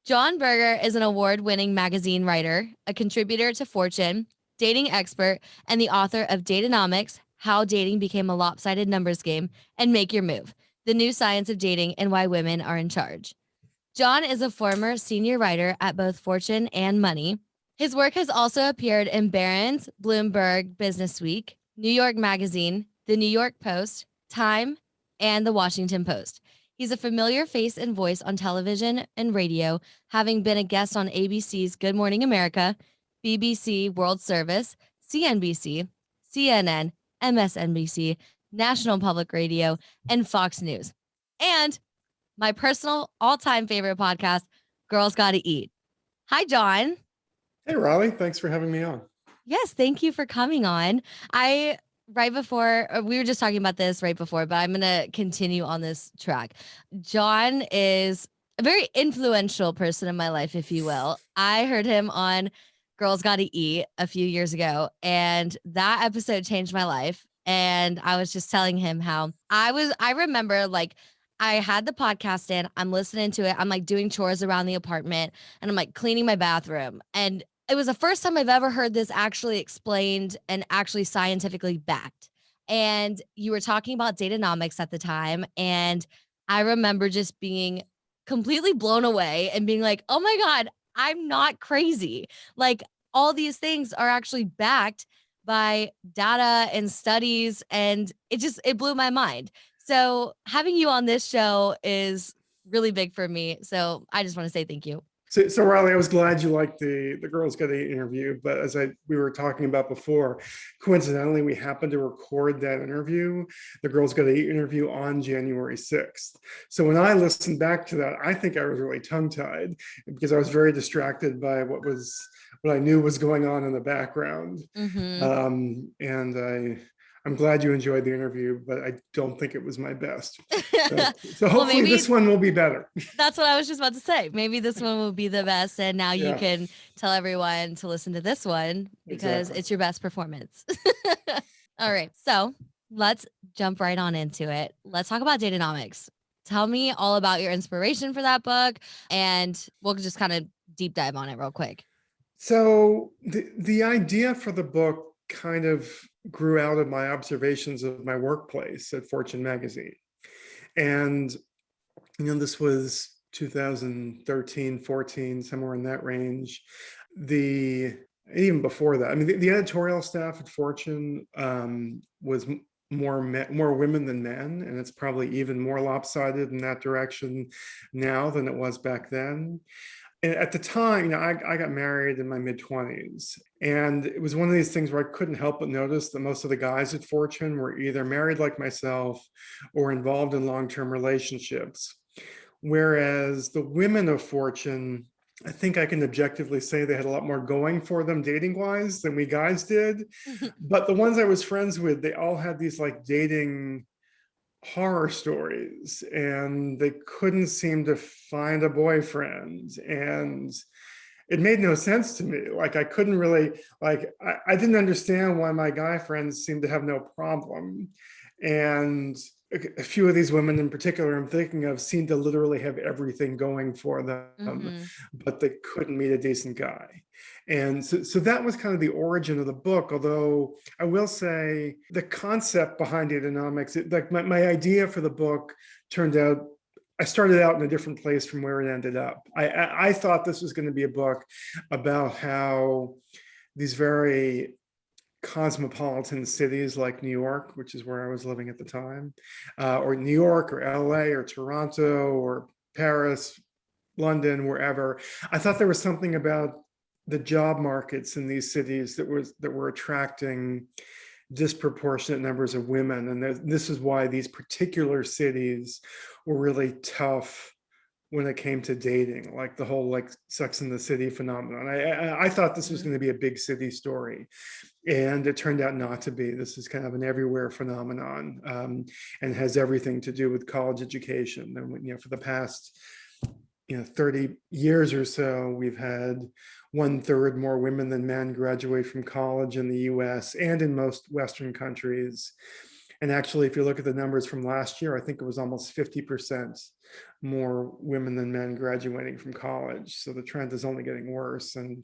Jon Birger is an award-winning magazine writer, a contributor to Fortune, dating expert, and the author of Date-onomics, How Dating Became a Lopsided Numbers Game, and Make Your Move, The New Science of Dating and Why Women Are in Charge. Jon is a former senior writer at both Fortune and Money. His work has also appeared in Barron's, Bloomberg Businessweek, New York Magazine, The New York Post, Time, and The Washington Post. He's a familiar face and voice on television and radio, having been a guest on ABC's Good Morning America, BBC World Service, CNBC, CNN, MSNBC, National Public Radio, and Fox News. And my personal all-time favorite podcast, Girls Gotta Eat. Hi, Jon. Hey, Riley. Thanks for having me on. Yes, thank you for coming on. Right before, we were just talking about this right before, but I'm going to continue on this track. Jon is a very influential person in my life, if you will. I heard him on Girls Gotta Eat a few years ago, and that episode changed my life. And I was just telling him how I remember like, I had the podcast in, I'm listening to it. I'm like doing chores around the apartment and I'm like cleaning my bathroom. And it was the first time I've ever heard this actually explained and actually scientifically backed. And you were talking about Date-onomics at the time. And I remember just being completely blown away and being like, oh my God, I'm not crazy. Like all these things are actually backed by data and studies. And it blew my mind. So having you on this show is really big for me. So I just want to say thank you. So Riley, I was glad you liked the Girls Gotta Eat interview, but as we were talking about before, coincidentally, we happened to record that interview, the Girls Gotta Eat interview, on January 6th. So when I listened back to that, I think I was really tongue-tied because I was very distracted by what I knew was going on in the background. And I'm glad you enjoyed the interview, but I don't think it was my best. So hopefully this one will be better. That's what I was just about to say. Maybe this one will be the best. And now you can tell everyone to listen to this one because it's your best performance. All right. So let's jump right on into it. Let's talk about Date-onomics. Tell me all about your inspiration for that book, and we'll just kind of deep dive on it real quick. So the idea for the book kind of grew out of my observations of my workplace at Fortune magazine. And, this was 2013, 14, somewhere in that range. Even before that, I mean, the editorial staff at Fortune was more women than men, and it's probably even more lopsided in that direction now than it was back then. And at the time, I got married in my mid-20s, and it was one of these things where I couldn't help but notice that most of the guys at Fortune were either married like myself or involved in long-term relationships. Whereas the women of Fortune, I think I can objectively say they had a lot more going for them dating-wise than we guys did. But the ones I was friends with, they all had these like dating horror stories, and they couldn't seem to find a boyfriend, and it made no sense to me. Like I couldn't really, like I didn't understand why my guy friends seemed to have no problem, and a few of these women in particular I'm thinking of seemed to literally have everything going for them, but they couldn't meet a decent guy. And so that was kind of the origin of the book. Although I will say the concept behind Date-onomics, like my idea for the book turned out, I started out in a different place from where it ended up. I thought this was going to be a book about how these very cosmopolitan cities like New York, which is where I was living at the time, or New York or LA or Toronto or Paris, London, wherever. I thought there was something about the job markets in these cities that were attracting disproportionate numbers of women. And this is why these particular cities were really tough when it came to dating, like the whole like Sex and the City phenomenon. I thought this was going to be a big city story, and it turned out not to be. This is kind of an everywhere phenomenon, and has everything to do with college education. And for the past 30 years or so, we've had 1/3 more women than men graduate from college in the US and in most Western countries. And actually, if you look at the numbers from last year, I think it was almost 50% more women than men graduating from college. So the trend is only getting worse. And,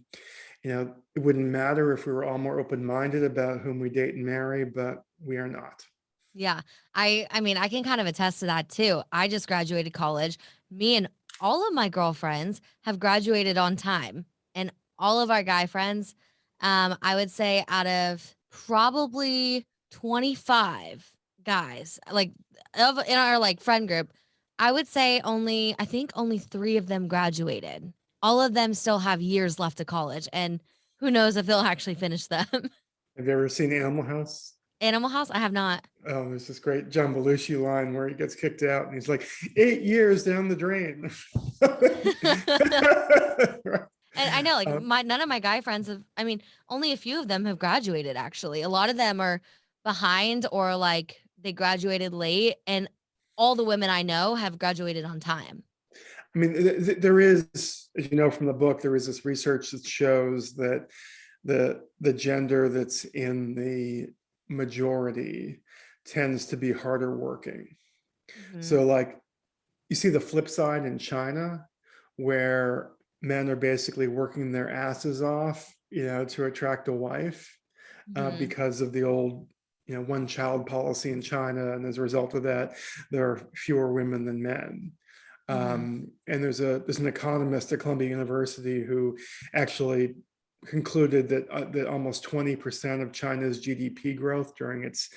it wouldn't matter if we were all more open-minded about whom we date and marry, but we are not. Yeah. I mean, I can kind of attest to that too. I just graduated college. Me and all of my girlfriends have graduated on time. And all of our guy friends, I would say out of probably 25 guys, like in our like friend group, I would say I think only 3 of them graduated. All of them still have years left of college, and who knows if they'll actually finish them. Have you ever seen Animal House? Animal House, I have not. Oh, there's this great John Belushi line where he gets kicked out and he's like, 8 years down the drain. And I know, like, Um, none of my guy friends have. I mean, only a few of them have graduated. Actually, a lot of them are behind, or like they graduated late. And all the women I know have graduated on time. I mean, there is, as you know from the book, there is this research that shows that the gender that's in the majority tends to be harder working. Hmm. So, like, you see the flip side in China, where men are basically working their asses off, to attract a wife, Hmm. because of the old, one child policy in China. And as a result of that, there are fewer women than men. Hmm. And there's an economist at Columbia University who actually concluded that almost 20% of China's GDP growth during its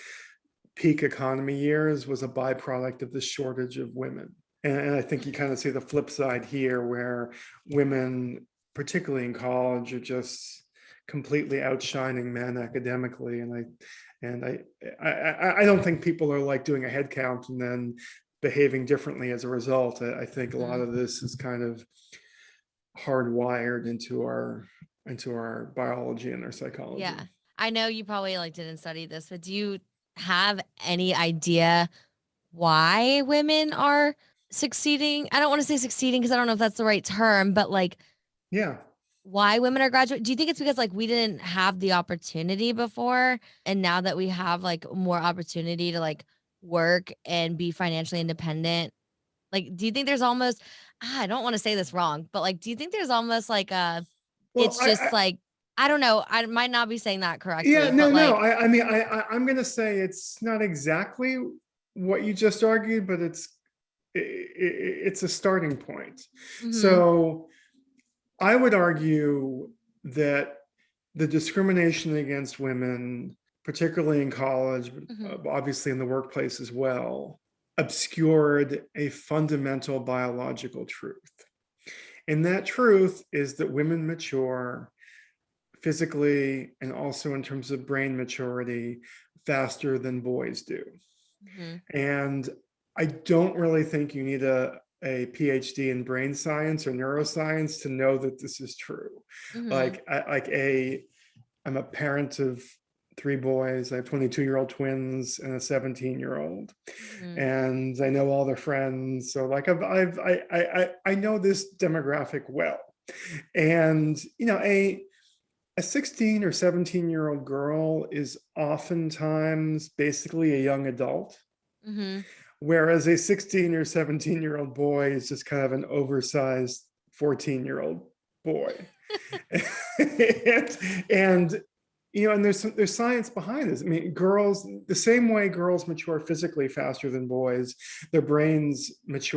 peak economy years was a byproduct of the shortage of women. And I think you kind of see the flip side here, where women, particularly in college, are just completely outshining men academically. And I don't think people are like doing a head count and then behaving differently as a result. I think a lot Hmm. of this is kind of hardwired into our biology and our Yeah, psychology. I know you probably like didn't study this, but do you have any idea why women are succeeding? I don't want to say succeeding because I don't know if that's the right term, but like Yeah. why women are graduating. Do you think it's because like we didn't have the opportunity before, and now that we have like more opportunity to like work and be financially independent, like do you think there's almost, I don't want to say this wrong, but like do you think there's almost like a, Well, it's just like, I don't know, I might not be saying that yeah, correctly, no, but no. like, I'm going to say it's not exactly what you just argued, but it's a starting point. mhm, So I would argue that the discrimination against women, particularly in college, mhm, but obviously in the workplace as well, obscured a fundamental biological truth. And that truth is that women mature physically and also in terms of brain maturity faster than boys do. mhm, And I don't really think you need a PhD in brain science or neuroscience to know that this is true. mhm, Like, I'm a parent of 3 boys. I have 22-year-old twins and a 17-year-old, mhm, and I know all their friends. So, like, I know this demographic well. And a 16 or 17-year-old girl is oftentimes basically a young adult, mhm. whereas a 16 or 17-year-old boy is just kind of an oversized 14-year-old boy. and and there's science behind this. I mean, girls, the same way girls mature physically faster than boys, their brains reach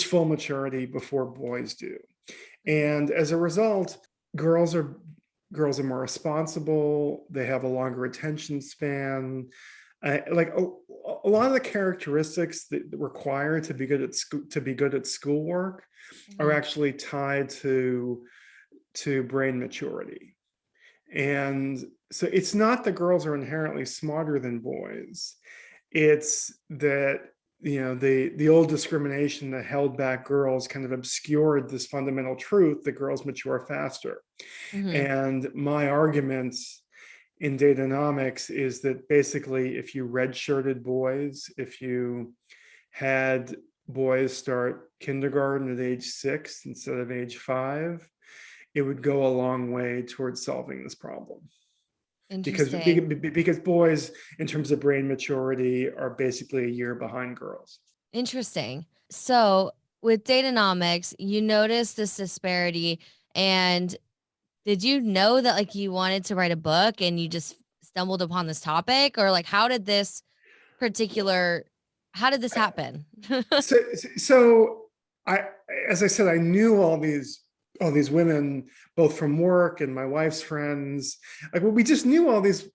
full maturity before boys do. Mhm. And as a result, girls are girls are more responsible. They have a longer attention span. Like a lot of the characteristics that require to be good at schoolwork are Mhm. actually tied to brain maturity. And so it's not that girls are inherently smarter than boys. It's that the old discrimination that held back girls kind of obscured this fundamental truth that girls mature faster. Mhm. And my argument in Date-onomics is that basically, if you redshirted boys, if you had boys start kindergarten at age 6 instead of age 5, it would go a long way towards solving this problem. Interesting. because boys, in terms of brain maturity, are basically a year behind girls. Interesting. So with Date-onomics, you noticed this disparity, and did you know that like you wanted to write a book and you just stumbled upon this topic, or like how did this happen? So I, as I said, I knew all these women, both from work and my wife's friends. Like, well, we just knew all these,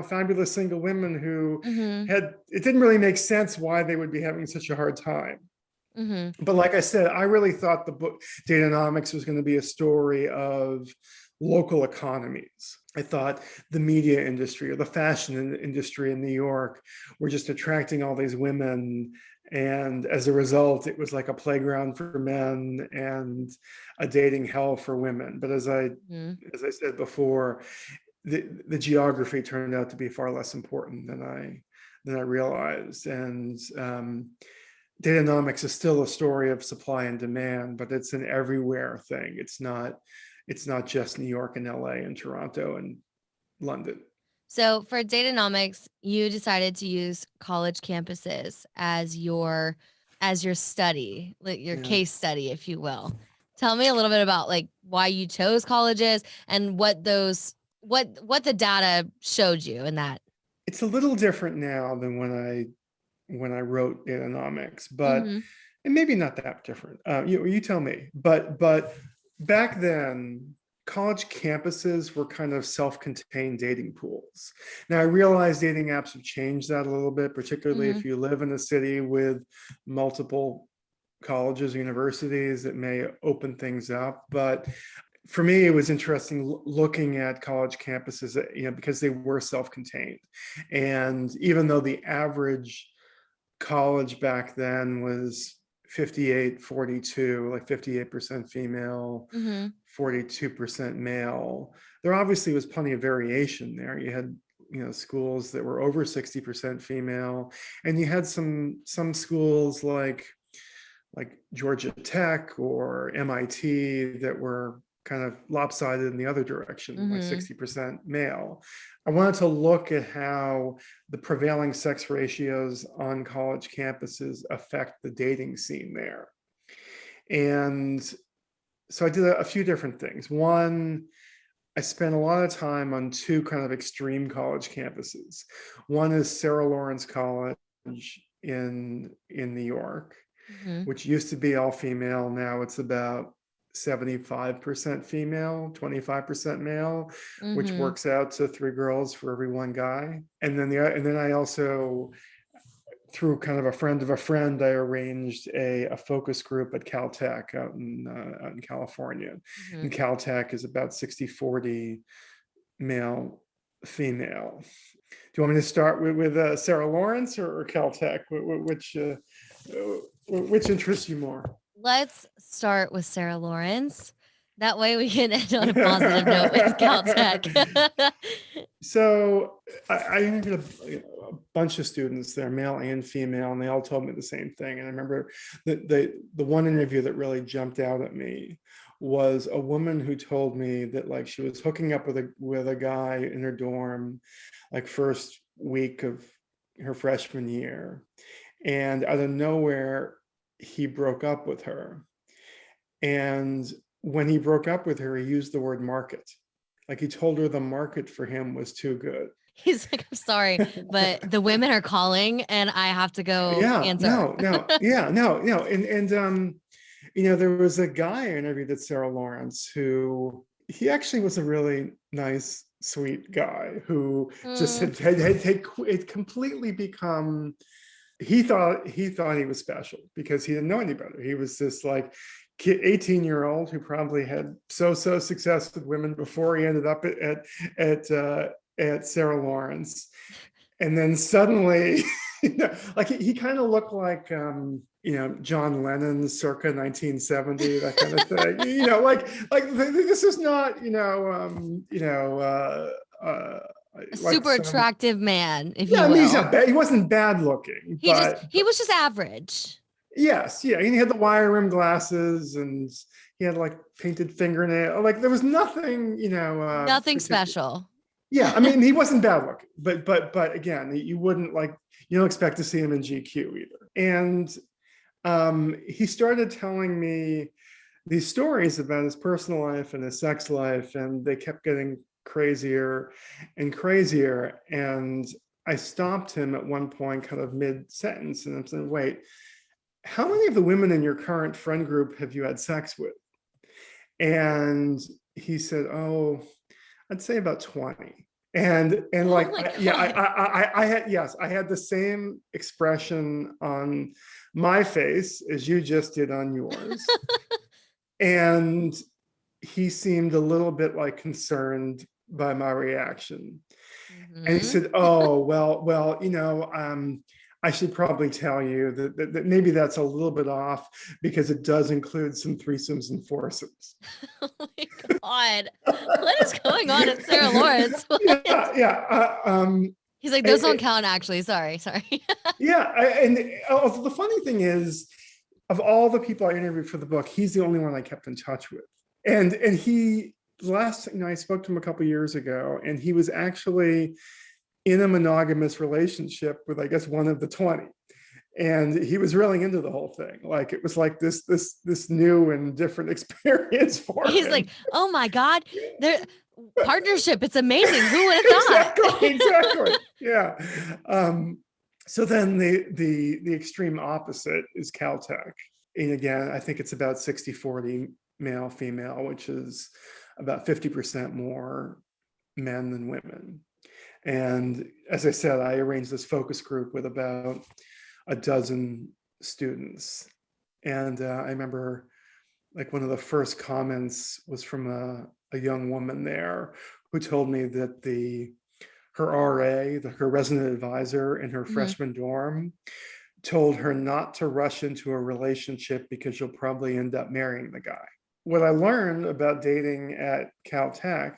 fabulous single women who Mhm. it didn't really make sense why they would be having such a hard time. Mhm. But like I said, I really thought the book Date-onomics was going to be a story of local economies. I thought the media industry or the fashion industry in New York were just attracting all these women. And as a result, it was like a playground for men and a dating hell for women. But Mhm. as I said before, the geography turned out to be far less important than I realized. And Date-onomics is still a story of supply and demand, but it's an everywhere thing. It's not just New York and LA and Toronto and London. So for Date-onomics, you decided to use college campuses as your study, like your Yeah. case study, if you will. Tell me a little bit about like why you chose colleges and what the data showed you in that. It's a little different now than when I wrote Date-onomics, but Mm-hmm. and maybe not that different. You tell me. But back then, college campuses were kind of self-contained dating pools. Now I realize dating apps have changed that a little bit, particularly Mm-hmm. if you live in a city with multiple colleges, universities, that may open things up. But for me, it was interesting looking at college campuses, because they were self-contained. And even though the average college back then was 58-42, like 58% female, Mm-hmm. 42% male, there obviously was plenty of variation there. You had schools that were over 60% female, and you had some schools like Georgia Tech or MIT that were kind of lopsided in the other direction, like Mm-hmm. 60% male. I wanted to look at how the prevailing sex ratios on college campuses affect the dating scene there. And so I did a few different things. One, I spent a lot of time on two kind of extreme college campuses. One is Sarah Lawrence College in New York, Mm-hmm. which used to be all female. Now it's about 75% female, 25% male, which Mm-hmm. works out to 3 girls for every 1 guy. And then I also, through kind of a friend of a friend, I arranged a focus group at Caltech out in California. Mm-hmm. And Caltech is about 60-40 male female. Do you want me to start with Sarah Lawrence or Caltech? Which interests you more? Let's start with Sarah Lawrence. That way we can end on a positive note with Caltech. So I interviewed a bunch of students there, male and female, and they all told me the same thing. And I remember the one interview that really jumped out at me was a woman who told me that, like, she was hooking up with a guy in her dorm, like first week of her freshman year, and out of nowhere he broke up with her. And when he broke up with her, he used the word market. Like, he told her the market for him was too good. He's like, I'm sorry, but the women are calling and I have to go Yeah, answer. no, yeah, no. And there was a guy I interviewed at Sarah Lawrence who, he actually was a really nice, sweet guy who just Mm, had completely become, he thought he was special because he didn't know any better. He was this like 18-year-old who probably had so success with women before he ended up at Sarah Lawrence. And then suddenly, like he kind of looked like John Lennon circa 1970, that kind of thing. Like this is not a like super some, attractive man, if yeah, you I mean, he's will. not bad. He wasn't bad looking, He was just average. yes, yeah, he had the wire rim glasses and he had like painted fingernail. Like, there was nothing, Nothing particular. special. Yeah, I mean, he wasn't bad looking, but again, you wouldn't you don't expect to see him in GQ either. And he started telling me these stories about his personal life and his sex life, and they kept getting crazier and crazier. And I stopped him at one point, kind of mid-sentence, and I'm saying, wait, how many of the women in your current friend group have you had sex with? And he said, oh, I'd say about 20. And Oh like, my yeah, God. I had, yes, I had the same expression on my face as you just did on yours. And he seemed a little bit like concerned by my reaction. And he Mhm. said, oh, well, I should probably tell you that maybe that's a little bit off because it does include some threesomes and foursomes. Oh my God. What is going on at Sarah Lawrence? Yeah, What? yeah. He's like, those don't count, actually. Sorry. Yeah, and also the funny thing is, of all the people I interviewed for the book, he's the only one I kept in touch with. And he last, I spoke to him a couple of years ago, and he was actually in a monogamous relationship with, I guess, one of the 20. And he was really into the whole thing. Like it was like this new and different experience for He's him. like, oh my God, their partnership. It's amazing. Who would have thought? Exactly. Yeah. So then the extreme opposite is Caltech. And again, I think it's about 60-40 male female, which is about 50% more men than women. And as I said, I arranged this focus group with about a dozen students. And I remember like one of the first comments was from a young woman there who told me that her RA, her resident advisor in her Mhm. freshman dorm, told her not to rush into a relationship because you'll probably end up marrying the guy. What I learned about dating at Caltech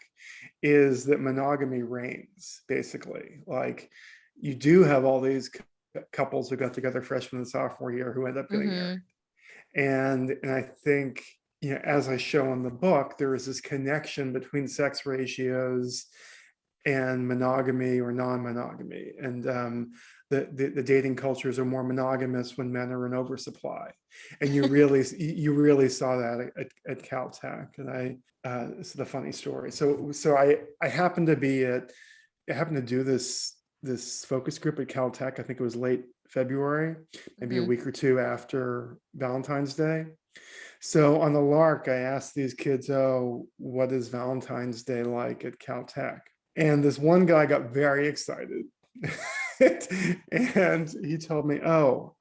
is that monogamy reigns, basically. Like you do have all these couples who got together freshman and sophomore year who end up getting married. And I think, as I show in the book, there is this connection between sex ratios and monogamy or non-monogamy. And the dating cultures are more monogamous when men are in oversupply. And you really saw that at Caltech. And it's the funny story. So I happened to do this focus group at Caltech. I think it was late February, maybe a week or two after Valentine's Day. So on the lark, I asked these kids, oh, what is Valentine's Day like at Caltech? And this one guy got very excited. And he told me, oh,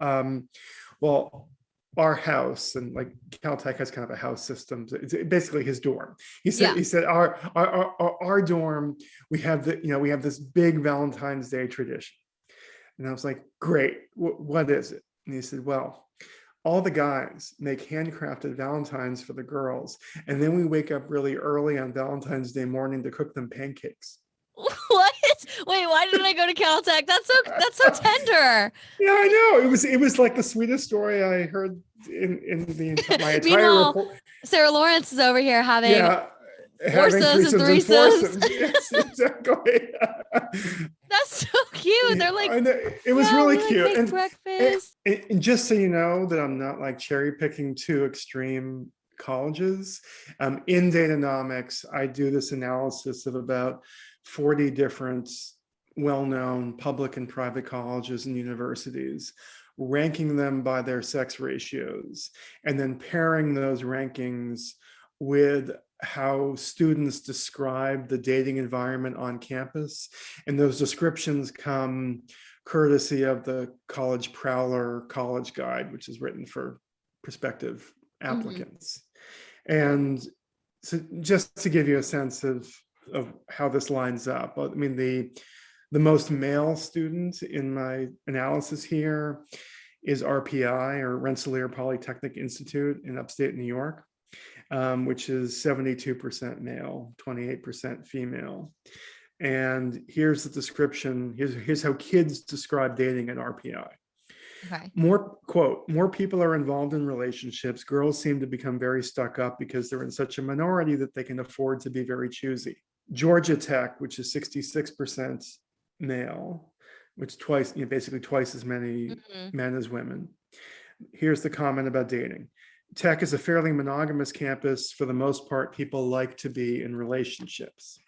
well, our house, and like Caltech has kind of a house system. It's basically his dorm. He said our dorm, we have this big Valentine's Day tradition. And I was like, great, what is it? And he said, well, all the guys make handcrafted Valentines for the girls. And then we wake up really early on Valentine's Day morning to cook them pancakes. What? Wait, why didn't I go to Caltech? That's so tender. Yeah, I know. It was like the sweetest story I heard in my entire Meanwhile, report. Sarah Lawrence is over here having Having foursomes and threesomes and threesomes. foursomes. Yes, exactly. That's so cute. They're like, it was really we cute. make breakfast. And just so you know that I'm not like cherry picking two extreme colleges, in Date-onomics, I do this analysis of about 40 different well-known public and private colleges and universities, ranking them by their sex ratios, and then pairing those rankings with how students describe the dating environment on campus. And those descriptions come courtesy of the College Prowler College Guide, which is written for prospective applicants. And so just to give you a sense of how this lines up, I mean, the most male student in my analysis here is RPI, or Rensselaer Polytechnic Institute in upstate New York, which is 72% male, 28% female. And here's the description. Here's how kids describe dating at RPI. Okay. More people are involved in relationships. Girls seem to become very stuck up because they're in such a minority that they can afford to be very choosy. Georgia Tech, which is 66% male, which twice, basically twice as many Mhm. men as women. Here's the comment about dating. Tech is a fairly monogamous campus. For the most part, people like to be in relationships.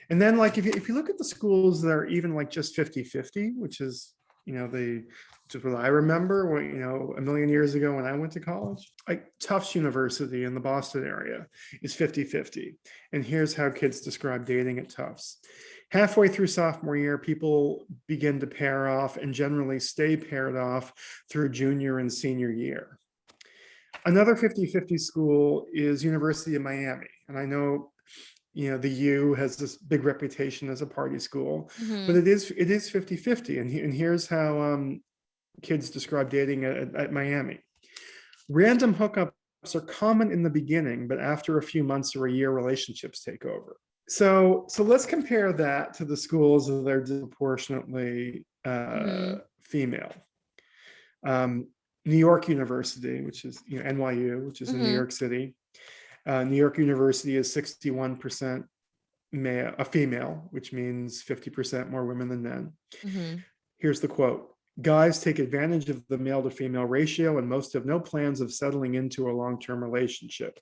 And then like, if you look at the schools that are even like just 50-50, which is, which is what I remember when, a million years ago when I went to college, like Tufts University in the Boston area is 50-50. And here's how kids describe dating at Tufts. Halfway through sophomore year, people begin to pair off and generally stay paired off through junior and senior year. Another 50-50 school is University of Miami. And I know, the U has this big reputation as a party school, but Mhm. it is 50-50. And here's how kids describe dating at Miami. Random hookups are common in the beginning, but after a few months or a year, relationships take over. So let's compare that to the schools that are disproportionately Mhm. female. New York University, which is NYU, which is in New Mhm. York City. New York University is 61% female, which means 50% more women than men. Mhm. Here's the quote. Guys take advantage of the male to female ratio and most have no plans of settling into a long-term relationship.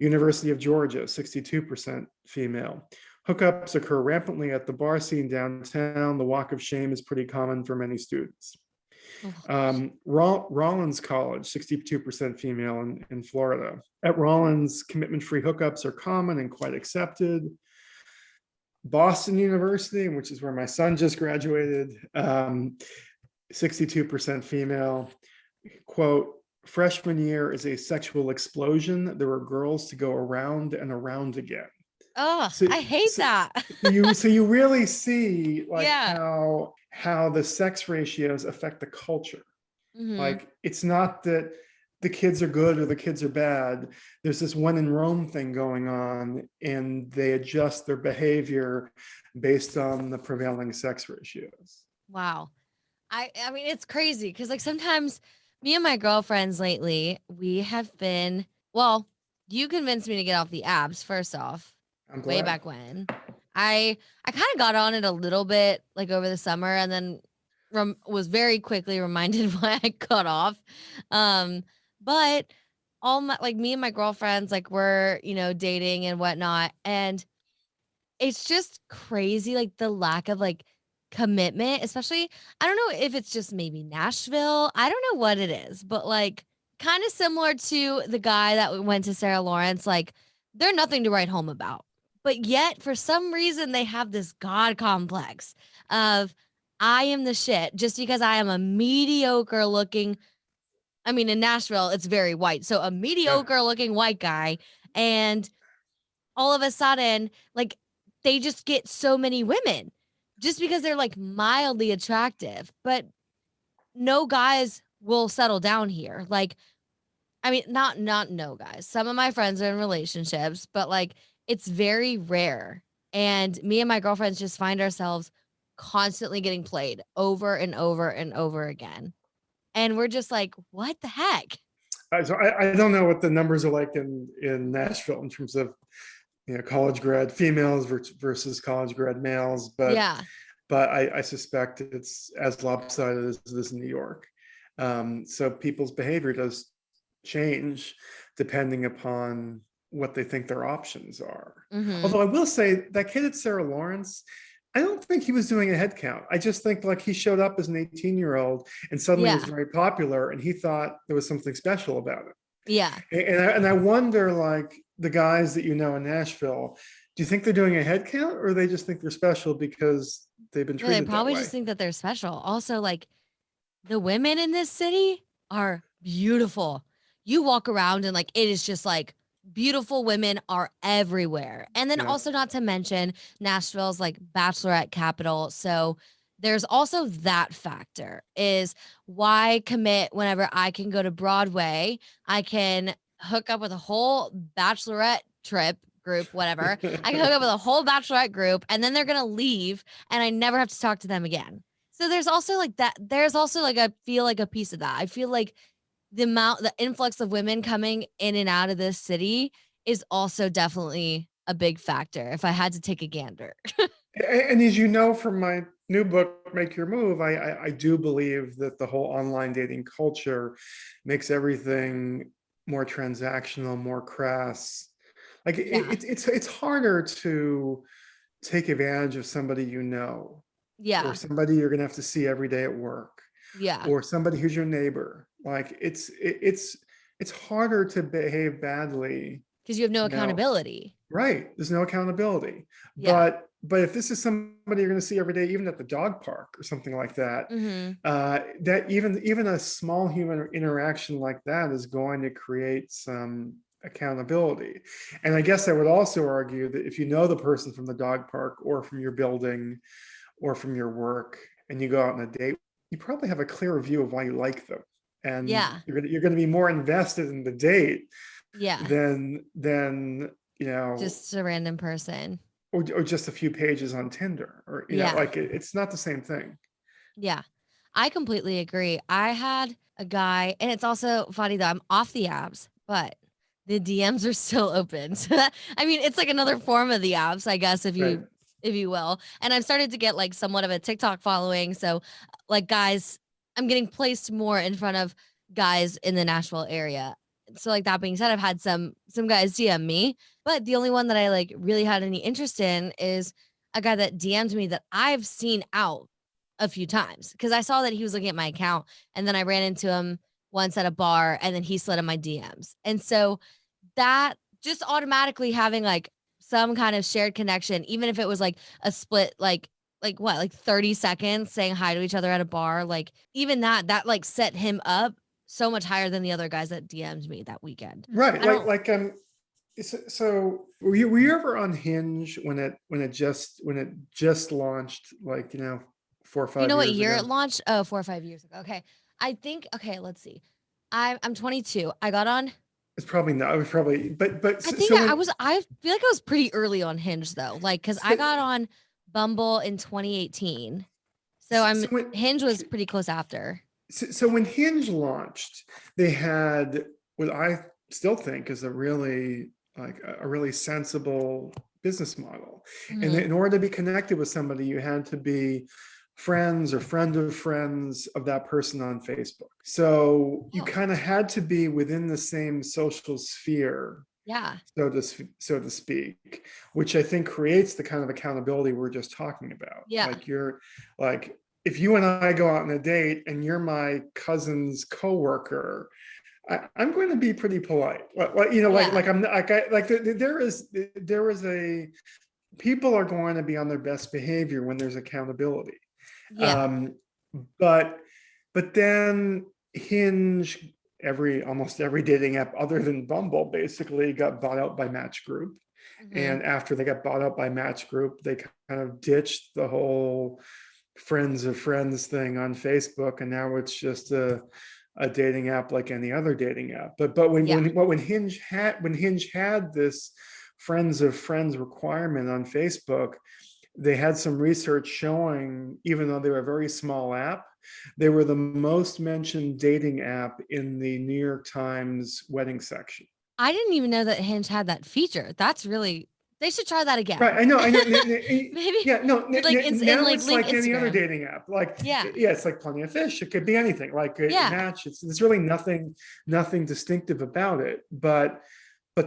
University of Georgia, 62% female. Hookups occur rampantly at the bar scene downtown. The walk of shame is pretty common for many students. Oh. Rollins College, 62% female in Florida. At Rollins, commitment-free hookups are common and quite accepted. Boston University, which is where my son just graduated, 62% female. Quote, freshman year is a sexual explosion. There are girls to go around and around again. Oh, So, I hate so, that. so you really see like Yeah. how the sex ratios affect the culture. Mhm. Like, it's not that the kids are good or the kids are bad. There's this when in Rome thing going on, and they adjust their behavior based on the prevailing sex ratios. Wow. I mean, it's crazy because like sometimes me and my girlfriends lately, we have been, well, you convinced me to get off the apps first off, I'm way glad. back when. I kind of got on it a little bit like over the summer and then was very quickly reminded why I cut off. Um, but all my like me and my girlfriends like we're, dating and whatnot, and it's just crazy, like, the lack of, like, commitment, especially I don't know if it's just maybe Nashville, I don't know what it is, but, like, kinda similar to the guy that went to Sarah Lawrence, like, they're nothing to write home about, but yet, for some reason, they have this god complex of, "I am the shit just because I am a mediocre looking." I mean, in Nashville, it's very white, so a Yeah. mediocre looking white guy, and all of a sudden, like, they just get so many women just because they're, like, mildly attractive, but no guys will settle down here. Like, I mean, not no guys. Some of my friends are in relationships, but, like, it's very rare, and me and my girlfriends just find ourselves constantly getting played over and over and over again, and we're just like, "What the heck?" So I don't know what the numbers are like in Nashville in terms of college grad females versus college grad males, Yeah. but I suspect it's as lopsided as it is in New York. So people's behavior does change depending upon what they think their options are. Mhm. Although I will say that kid at Sarah Lawrence, I don't think he was doing a head count. I just think like he showed up as an 18-year-old and suddenly was Yeah. very popular and he thought there was something special about it. Yeah. And I wonder, like the guys that in Nashville, do you think they're doing a head count or they just think they're special because they've been No, they treated that probably way? just think that they're special. Also, like, the women in this city are beautiful. You walk around and like it is just like beautiful women are everywhere. And then Yeah. also not to mention Nashville's like bachelorette capital. So there's also that factor is why commit whenever I can go to Broadway, I can hook up with a whole bachelorette trip group, whatever. I can hook up with a whole bachelorette group and then they're going to leave and I never have to talk to them again. So there's also like that. There's also like I feel like a piece of that. I feel like the influx of women coming in and out of this city is also definitely a big factor if I had to take a gander. And as you know from my new book, Make Your Move, I do believe that the whole online dating culture makes everything more transactional, more crass. Like Yeah. it's harder to take advantage of somebody you know, or Yeah. somebody you're gonna have to see every day at work, Yeah. or somebody who's your neighbor. Like it's harder to behave badly, Because you have no you know. accountability. Right. There's no accountability. Yeah. But if this is somebody you're going to see every day, even at the dog park or something like that, Mm-hmm. that even a small human interaction like that is going to create some accountability. And I guess I would also argue that if you know the person from the dog park or from your building or from your work, and you go out on a date, you probably have a clearer view of why you like them. And Yeah. you're going to be more invested in the date Yeah. than you know, Just a random person. or just a few pages on Tinder, or you know, Yeah. like it's not the same thing. Yeah. I completely agree. I had a guy, and it's also funny though, I'm off the apps, but the DMs are still open. So I mean, it's like another form of the apps, I guess, Right. if you will. And I've started to get like somewhat of a TikTok following. So like guys, I'm getting placed more in front of guys in the Nashville area. So like that being said, I've had some guys DM me, but the only one that I like really had any interest in is a guy that DM'd me that I've seen out a few times because I saw that he was looking at my account, and then I ran into him once at a bar, and then he slid in my DMs. And so that just automatically having like some kind of shared connection, even if it was like a split, like what, like 30 seconds saying hi to each other at a bar, like even that like set him up so much higher than the other guys that DM'd me that weekend. Right. I don't, So were you ever on Hinge when it just launched, like, you know, four or do you five know what years year ago? it launched? Oh, 4 or 5 years ago. Okay. I think, okay, let's see. I'm 22. I got on It's probably not. It was probably, but I so, think so I when was I feel like I was pretty early on Hinge though. Like cuz I so, got on Bumble in 2018. So I'm so when Hinge was pretty close after. so when Hinge launched, they had what I still think is a really, like a really sensible business model. And Mhm. in order to be connected with somebody, you had to be friends or friend of friends of that person on Facebook. So you Oh, kind of had to be within the same social sphere, yeah. so to speak, which I think creates the kind of accountability we're just talking about. Yeah. Like you're like, if you and I go out on a date and you're my cousin's coworker, I'm going to be pretty polite. Like, you know, Yeah. I'm like there is a people are going to be on their best behavior when there's accountability. Yeah. Um, but but then Hinge, almost every dating app other than Bumble basically got bought out by Match Group. Mhm. And after they got bought out by Match Group, they kind of ditched the whole friends of friends thing on Facebook, and now it's just a dating app like any other dating app. But Yeah. when Hinge had this friends of friends requirement on Facebook, they had some research showing, even though they were a very small app, they were the most mentioned dating app in the New York Times wedding section. I didn't even know that Hinge had that feature. That's really they should try that Right, again. I know. Maybe Yeah, no. could like and Now like it's link like any other Instagram. dating app. Like, Yeah. yeah, it's like Plenty of Fish. It could be anything. Like Yeah. Match. It's really nothing distinctive about it. But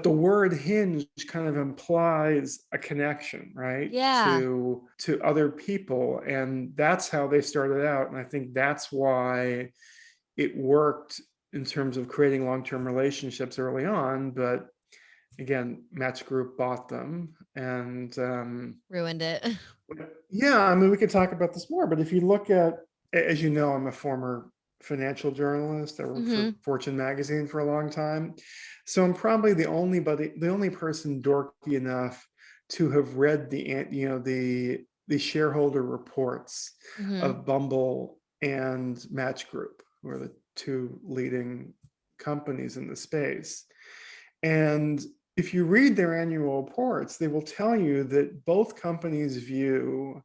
the word hinge kind of implies a connection, right, Yeah. to other people, and that's how they started out. And I think that's why it worked in terms of creating long-term relationships early on. But again, Match Group bought them, and Ruined it. yeah, I mean, we could talk about this more, but if you look at, as you know, I'm a former financial journalist. I worked for Mhm. Fortune magazine for a long time. So I'm probably the only person dorky enough to have read the shareholder reports Mhm. of Bumble and Match Group, who are the two leading companies in the space. And if you read their annual reports, they will tell you that both companies view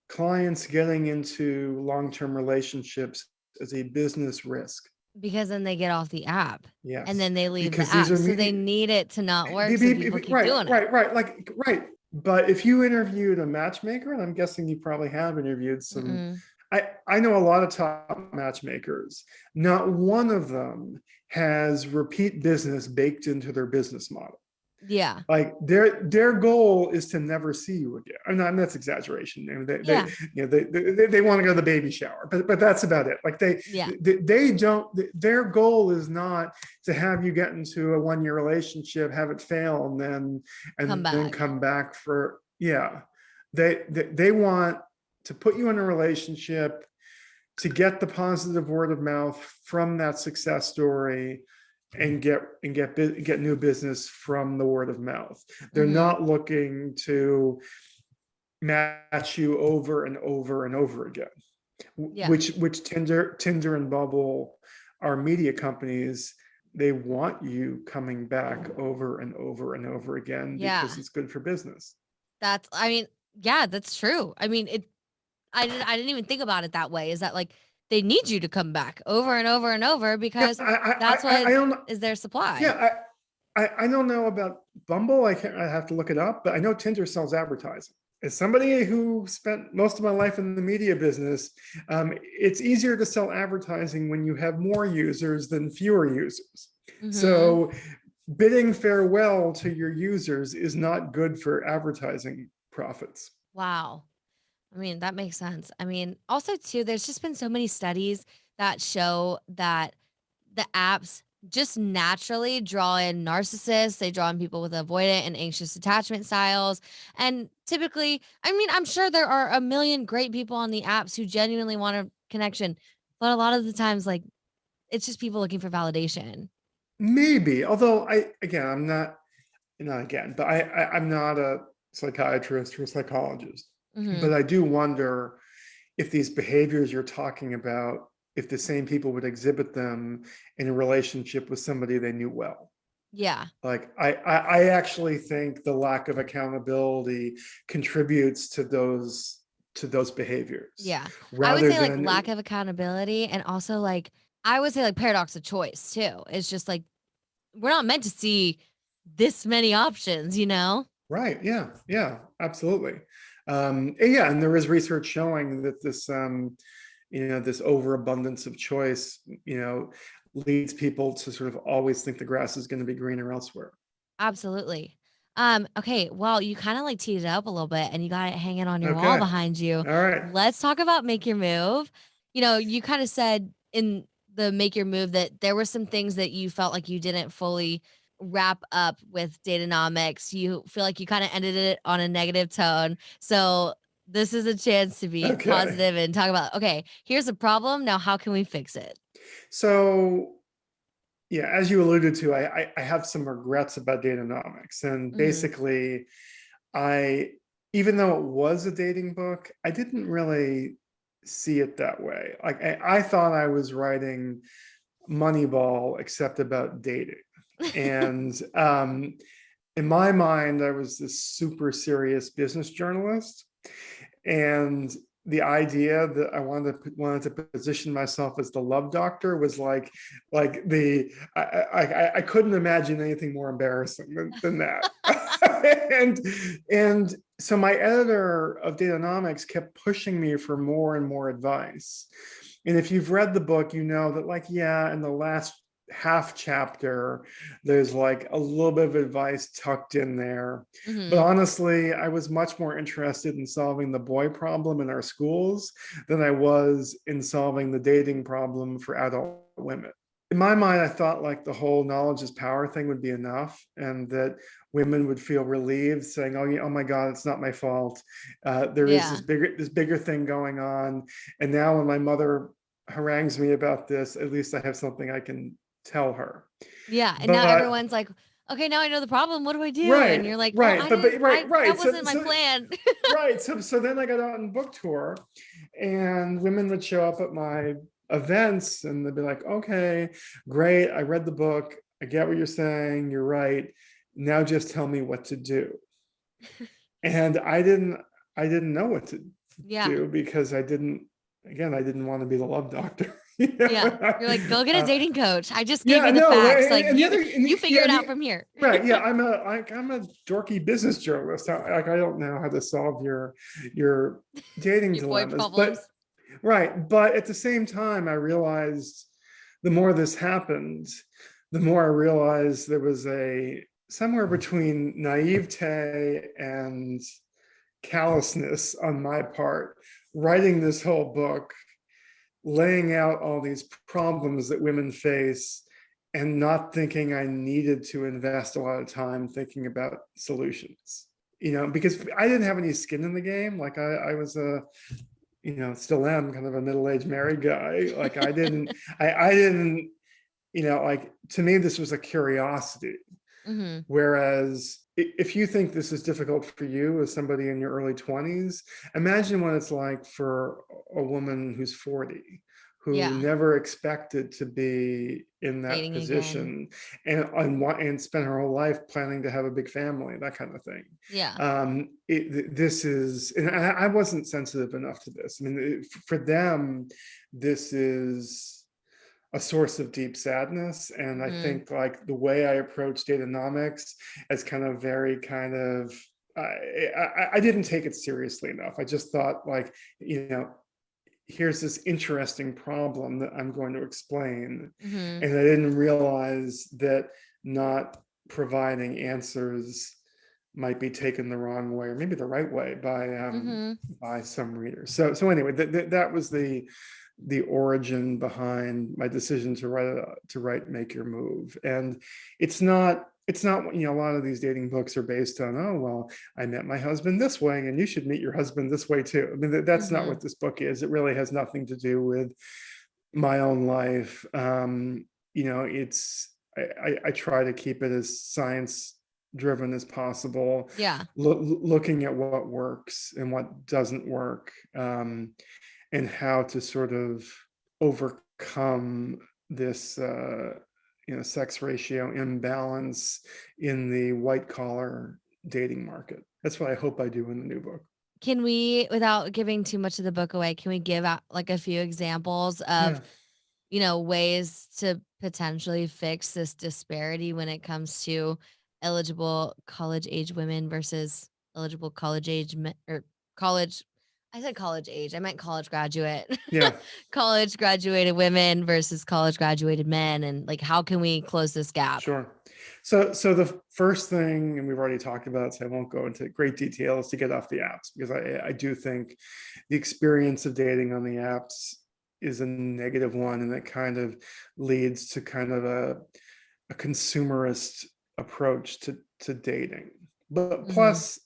clients getting into long-term relationships as a business risk. Because then they get off the app and Yes, then they leave the because these app. are So they need it to not work. So people keep doing it. right. But if you interviewed a matchmaker, and I'm guessing you probably have interviewed some, Mm-mm. I know a lot of top matchmakers. Not one of them has repeat business baked into their business model. Yeah. Like their goal is to never see you again. That's exaggeration. I mean, Yeah. they want to go to the baby shower, but that's about it. Like Yeah. they don't. Their goal is not to have you get into a 1-year relationship, have it fail, Come and then back. come back for They want to put you in a relationship to get the positive word of mouth from that success story and get new business from the word of mouth. They're Mm-hmm. not looking to match you over and over and over again. Yeah. Which Tinder and Bumble are media companies. They want you coming back over and over and over again Yeah. because it's good for business. I mean, yeah, that's true. I mean, I didn't even think about it that way. Is that like they need you to come back over and over and over Yeah, because that's what I don't. is their supply. Yeah, I don't know about Bumble. I have to look it up, but I know Tinder sells advertising. As somebody who spent most of my life in the media business, it's easier to sell advertising when you have more users than fewer users. Mm-hmm. So bidding farewell to your users is not good for advertising profits. Wow. I mean, that makes sense. I mean, also too, there's just been so many studies that show that the apps just naturally draw in narcissists. They draw in people with avoidant and anxious attachment styles. And typically, I mean, I'm sure there are a million great people on the apps who genuinely want a connection, but a lot of the times, like, it's just people looking for validation. Maybe, although I'm not again, but I'm not a psychiatrist or a psychologist. Hmm. But I do wonder if these behaviors you're talking about, if the same people would exhibit them in a relationship with somebody they knew well. Yeah. Like I actually think the lack of accountability contributes to those behaviors Yeah. I would rather say like than lack of accountability and also like, I would say like paradox of choice too. It's just like, we're not meant to see this many options, you know? right. Yeah, absolutely. And there is research showing that this overabundance of choice, leads people to sort of always think the grass is going to be greener elsewhere. Absolutely. Okay, well, you kind of like teed it up a little bit and you got it hanging on your wall Okay. behind you. All right. Let's talk about make your move. You know, you kind of said in the make your move that there were some things that you felt like you didn't fully wrap up with Date-onomics. You feel like you kind of ended it on a negative tone. So this is a chance to be Okay. positive and talk about, okay, here's a problem. Now, how can we fix it? So yeah, as you alluded to, I have some regrets about Date-onomics. And Hmm. basically, I even though it was a dating book, I didn't really see it that way. Like I thought I was writing Moneyball, except about dating. And in my mind, I was this super serious business journalist. And the idea that I wanted to position myself as the love doctor was like the I couldn't imagine anything more embarrassing than that. and so my editor of Date-onomics kept pushing me for more and more advice. And if you've read the book, you know that in the last half chapter, there's like a little bit of advice tucked in there. But Hmm. honestly, I was much more interested in solving the boy problem in our schools than I was in solving the dating problem for adult women. In my mind, I thought like the whole knowledge is power thing would be enough, and that women would feel relieved saying, oh, yeah, oh my God, it's not my fault. There is Yeah. this bigger thing going on. And now when my mother harangues me about this, at least I have something I can tell her. Yeah, and now But everyone's like, "Okay, now I know the problem. What do I do?" And right, you're like, "Well, right, I didn't that right. wasn't my plan." So then I got out on book tour, and women would show up at my events, and they'd be like, "Okay, great. I read the book. I get what you're saying. You're right. Now just tell me what to do." And I didn't know what to Yeah. do because I didn't want to be the love doctor. Yeah. You're like, go get a Uh, dating coach. I just gave yeah, you the no, facts. Like and the other, you figure yeah, it out from here. right, yeah, I'm a dorky business journalist. Like I don't know how to solve your dating Your boy dilemmas, but problems. right, but at the same time, I realized the more this happened, the more I realized there was a somewhere between naivete and callousness on my part, writing this whole book, laying out all these problems that women face, and not thinking I needed to invest a lot of time thinking about solutions. Because I didn't have any skin in the game. Like I was still am kind of a middle-aged married guy. Like I didn't, like to me, this was a curiosity. Mm-hmm. Whereas if you think this is difficult for you as somebody in your early 20s, imagine what it's like for a woman who's 40, who Yeah. never expected to be in that Dating again. position and spend her whole life planning to have a big family, that kind of thing. Yeah. This is, and I wasn't sensitive enough to this. I mean, for them, this is a source of deep sadness. And I Mm-hmm. think like the way I approach Date-onomics as kind of very kind of, I didn't take it seriously enough. I just thought like, here's this interesting problem that I'm going to explain. Mm-hmm. And I didn't realize that not providing answers might be taken the wrong way, or maybe the right way Mm-hmm. by some readers. So anyway, that was the origin behind my decision to write Make Your Move. And it's not a lot of these dating books are based on, oh well, I met my husband this way and you should meet your husband this way too. I mean, that's not Mm-hmm. what this book is. It really has nothing to do with my own life. It's I try to keep it as science driven as possible, Yeah. looking at what works and what doesn't work, and how to sort of overcome this sex ratio imbalance in the white collar dating market. That's what I hope I do in the new book. Can we, without giving too much of the book away, can we give out like a few examples of, Yeah, ways to potentially fix this disparity when it comes to eligible college age women versus eligible college age men, or college? I said college age. I meant college graduate. yeah, College graduated women versus college graduated men, and like how can we close this gap? sure. So the first thing, and we've already talked about, so I won't go into great detail, is to get off the apps, because I do think the experience of dating on the apps is a negative one, and it kind of leads to kind of a consumerist approach to dating. But Mhm. plus,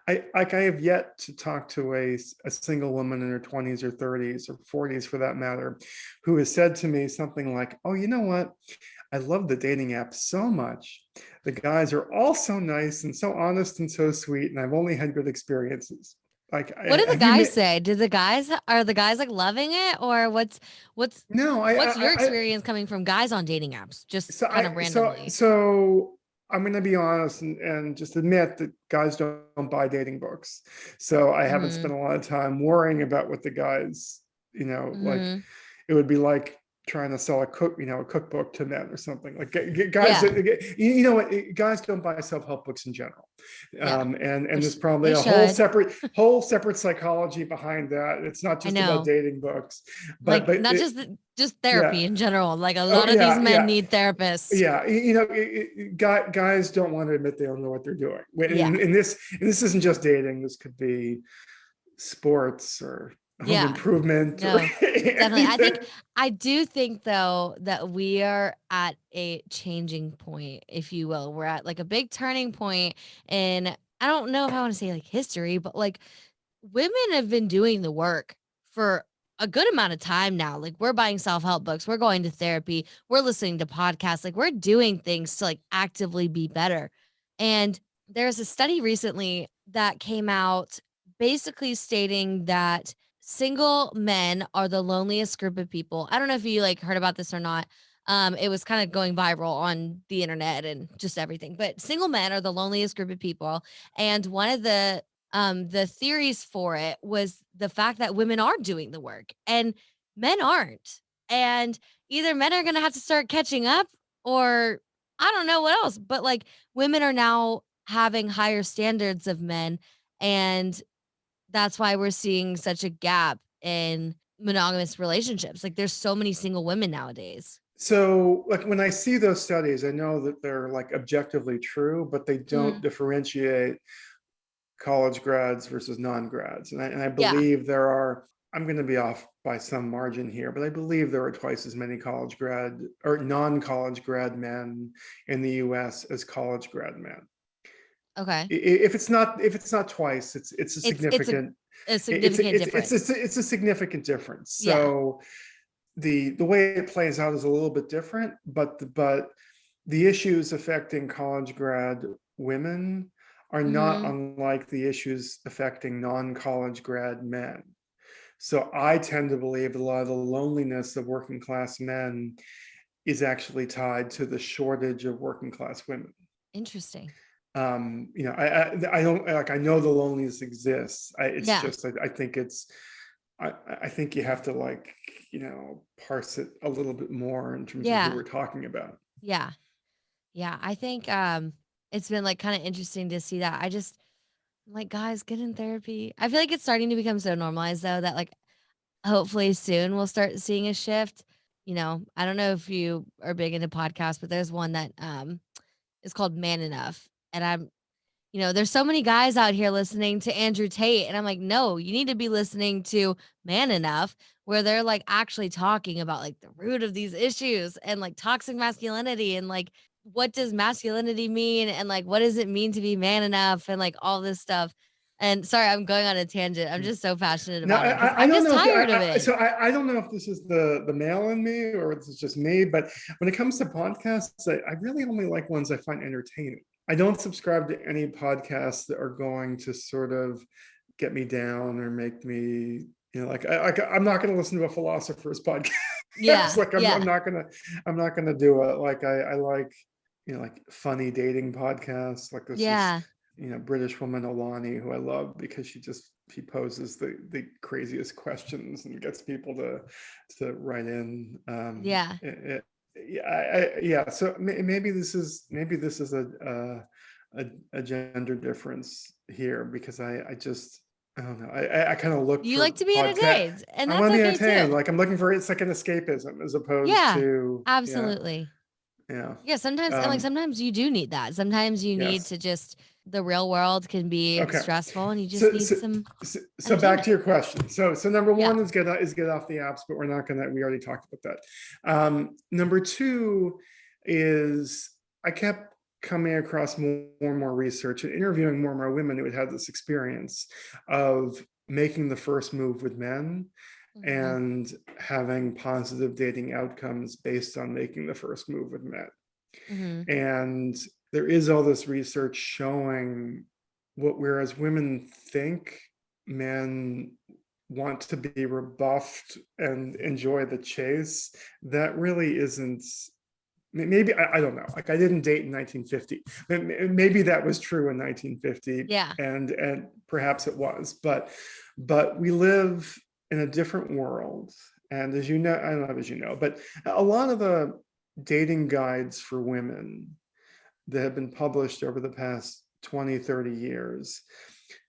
I have yet to talk to a single woman in her 20s or 30s or 40s for that matter, who has said to me something like, oh, you know what? I love the dating app so much. The guys are all so nice and so honest and so sweet, and I've only had good experiences. Like, What do the have you guys met? say? Do the guys Are the guys like loving it, or what's No, what's your I experience coming from guys on dating apps? Just so kind of I so randomly. so I'm going to be honest and just admit that guys don't buy dating books. So I haven't Mhm. spent a lot of time worrying about what the guys, like Mhm. it would be like trying to sell a cookbook to men or something. Like guys, Yeah. you know what, guys don't buy self-help books in general. Yeah. And Which there's probably they a should. whole separate psychology behind that. It's not I just about know. dating books, but Like not just therapy yeah. in general. Like a Oh lot of these yeah, men yeah. need therapists. Yeah, guys don't want to admit they don't know what they're doing. Yeah. And this isn't just dating. This could be sports or home Yeah. improvement or No. Definitely. anything. I do think though that we are at a changing point, if you will. We're at like a big turning point in, I don't know if I want to say like history, but like women have been doing the work for a good amount of time now. Like we're buying self-help books, we're going to therapy, we're listening to podcasts, like we're doing things to like actively be better. And there's a study recently that came out basically stating that single men are the loneliest group of people. I don't know if you like heard about this or not. It was kind of going viral on the internet and just everything. But single men are the loneliest group of people. And one of the theories for it was the fact that women are doing the work and men aren't. And either men are going to have to start catching up, or I don't know what else, but like women are now having higher standards of men. And that's why we're seeing such a gap in monogamous relationships. Like there's so many single women nowadays. So like when I see those studies, I know that they're like objectively true, but they don't Mhm. differentiate college grads versus non-grads. And I Yeah. believe there are, I'm going to be off by some margin here, but I believe there are twice as many college grad or non-college grad men in the US as college grad men. Okay. If it's not twice, it's a It's significant, a it's significant difference. it's a significant difference. Yeah. So the way it plays out is a little bit different, but the issues affecting college grad women are not Mhm. unlike the issues affecting non-college grad men. So I tend to believe a lot of the loneliness of working class men is actually tied to the shortage of working class women. Interesting. I don't like, I know the loneliness exists. It's Yeah. just I think I think you have to like, parse it a little bit more in terms of who Yeah. we're talking about. Yeah. Yeah. I think it's been like kind of interesting to see that. I'm like, guys, get in therapy. I feel like it's starting to become so normalized though that like hopefully soon we'll start seeing a shift. I don't know if you are big into podcasts, but there's one that is called Man Enough. And there's so many guys out here listening to Andrew Tate. And I'm like, no, you need to be listening to Man Enough, where they're like actually talking about like the root of these issues and like toxic masculinity and like what does masculinity mean and like what does it mean to be man enough and like all this stuff. And sorry, I'm going on a tangent. I'm just so passionate Now about it because I I'm don't just know if tired of it. I don't know if this is the male in me or this is just me, but when it comes to podcasts, I really only like ones I find entertaining. I don't subscribe to any podcasts that are going to sort of get me down or make me, I'm not going to listen to a philosopher's podcast. Yeah. Like Yeah. I'm not gonna do it. Like I like, like funny dating podcasts. Like this is, Yeah. British woman Alani, who I love because she poses the craziest questions and gets people to write in. Yeah. Yeah, yeah. So maybe this is a gender difference here because I just I don't know. I kind of look You like for to be podcast. entertained, and I that's want to be okay entertained. too. Like I'm looking for it's like an escapism as opposed Yeah. to Absolutely. yeah. Yeah, sometimes and like Um, sometimes you do need that. Sometimes you need yes. to just the real world can be Okay. stressful and you just So need so some so back entertainment. to your question. So number Yeah. one is get off the apps, but we're not gonna. We already talked about that. Number two is I kept coming across more and more research and interviewing more and more women who had had this experience of making the first move with men Mhm. and having positive dating outcomes based on making the first move with men. Mhm. And there is all this research showing whereas women think men want to be rebuffed and enjoy the chase, that really isn't. Maybe I don't know. Like I didn't date in 1950. Maybe that was true in 1950, Yeah. and perhaps it was, but we live in a different world. And as you know, I don't know as you know, but a lot of the dating guides for women that have been published over the past 20, 30 years,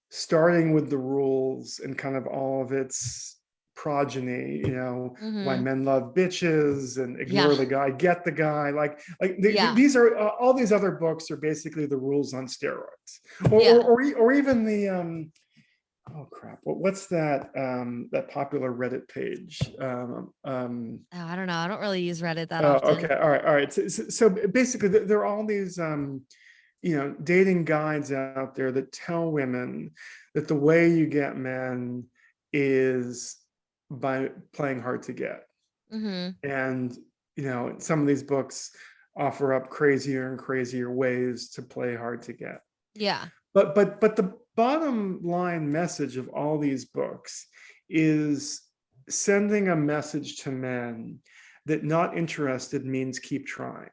starting with the rules and kind of all of its progeny, why Mhm. men love bitches and Yeah. ignore the guy, get the guy. Yeah. These are all these other books are basically the rules on steroids, Yeah. or even the oh crap, what's that popular Reddit page? Oh, I don't know. I don't really use Reddit that Oh, often. okay, all right. So basically, there are all these dating guides out there that tell women that the way you get men is by playing hard to get. Mhm. And some of these books offer up crazier and crazier ways to play hard to get. Yeah. But the bottom line message of all these books is sending a message to men that not interested means keep trying.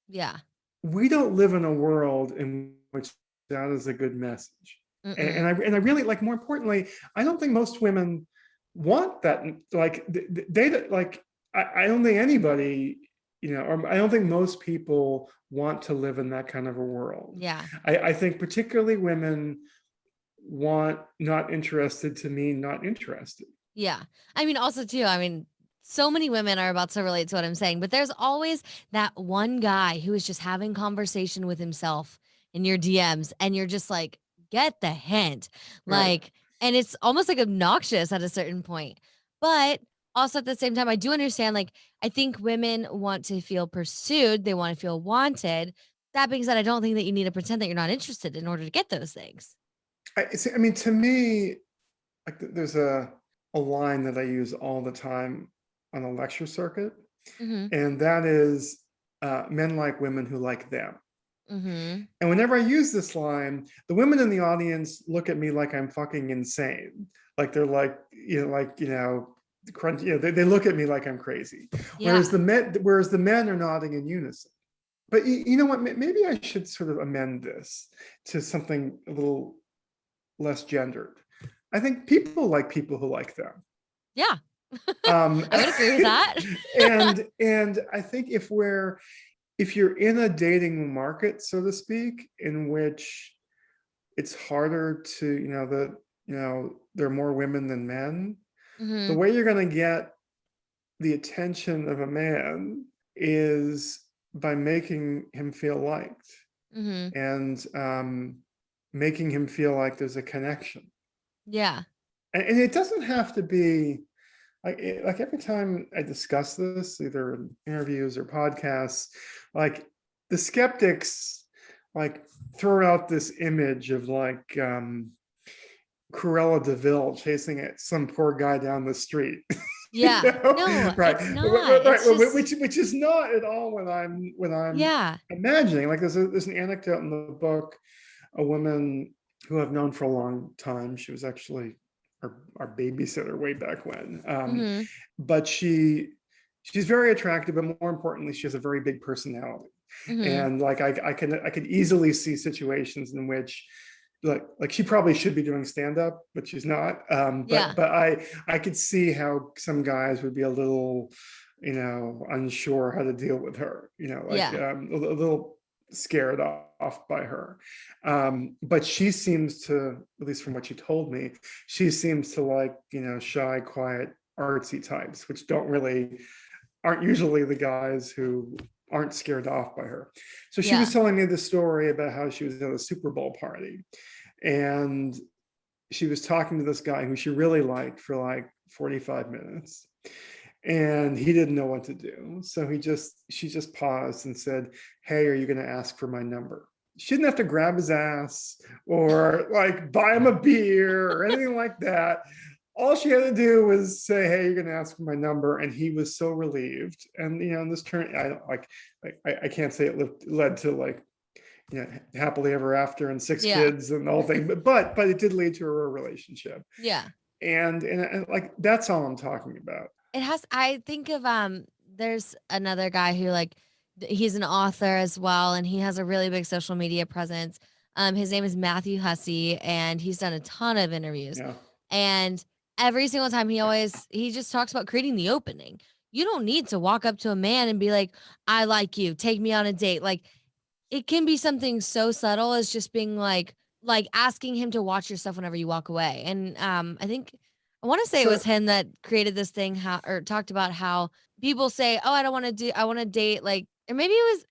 Yeah. We don't live in a world in which that is a good message. Mm-mm. And I really, like, more importantly, I don't think most women want that. Like they like, I don't think anybody, or I don't think most people want to live in that kind of a world. Yeah. I think particularly women want not interested to mean not interested. Yeah. I mean, also too, I mean, so many women are about to relate to what I'm saying, but there's always that one guy who is just having conversation with himself in your DMs and you're just like, get the hint. Right. Like, and it's almost like obnoxious at a certain point. But also at the same time, I do understand, like, I think women want to feel pursued, they want to feel wanted. That being said, I don't think that you need to pretend that you're not interested in order to get those things. I mean, to me, like there's a line that I use all the time on a lecture circuit, Mm-hmm. and that is men like women who like them. Mm-hmm. And whenever I use this line, the women in the audience look at me like I'm fucking insane. Like they're like, crunch, they look at me like I'm crazy. Whereas Yeah. the men are nodding in unison. But you know what? Maybe I should sort of amend this to something a little less gendered. I think people who like them. Yeah. Um, I would agree with that. and I think if you're in a dating market, so to speak, in which it's harder to, there are more women than men, the Mm-hmm. way you're going to get the attention of a man is by making him feel liked Mm-hmm. and making him feel like there's a connection. Yeah. And it doesn't have to be like every time I discuss this, either in interviews or podcasts, like the skeptics like throw out this image of like Cruella de Vil chasing some poor guy down the street. Yeah. No, Right, it's not. right, It's just, which is not at all what I'm yeah. imagining. Like there's an anecdote in the book, a woman who I've known for a long time. She was actually our babysitter way back when. Mm-hmm. But she's very attractive, but more importantly, she has a very big personality. Mm-hmm. And like I could easily see situations in which like she probably should be doing stand-up, but she's not. Yeah. But I could see how some guys would be a little, unsure how to deal with her, like Yeah. a little scared off by her. But she seems to, at least from what she told me, she seems to like, shy, quiet, artsy types, which aren't usually the guys who aren't scared off by her. So she was Yeah. telling me the story about how she was at a Super Bowl party and she was talking to this guy who she really liked for like 45 minutes. And he didn't know what to do. So she just paused and said, "Hey, are you going to ask for my number?" She didn't have to grab his ass or like buy him a beer or anything like that. All she had to do was say, "Hey, you're going to ask for my number," and he was so relieved. And this turn, I can't say it led to like happily ever after and 6 Yeah. kids and the whole thing, but it did lead to a relationship. Yeah. And like that's all I'm talking about. It has, I think of, there's another guy who like, he's an author as well, and he has a really big social media presence. His name is Matthew Hussey, and he's done a ton of interviews. Yeah. And every single time he just talks about creating the opening. You don't need to walk up to a man and be like, "I like you, take me on a date." Like, it can be something so subtle as just being like asking him to watch your stuff whenever you walk away. And I think I want to say it So was him that created this thing, how, or talked about how people say, "Oh, I want to date," like, or maybe it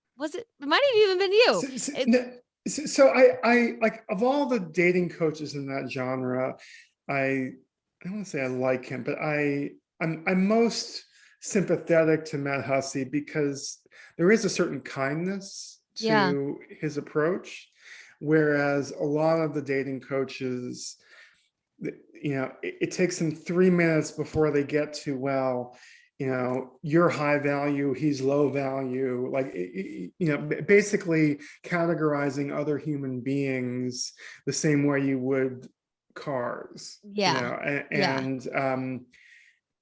might have even been you. so, so, It, no, so I like of all the dating coaches in that genre, I don't want to say I like him, but I'm most sympathetic to Matt Hussey because there is a certain kindness yeah. to his approach, whereas a lot of the dating coaches, it takes them 3 minutes before they get to, well, you're high value, he's low value, like, basically categorizing other human beings the same way you would cars, Yeah. Yeah. and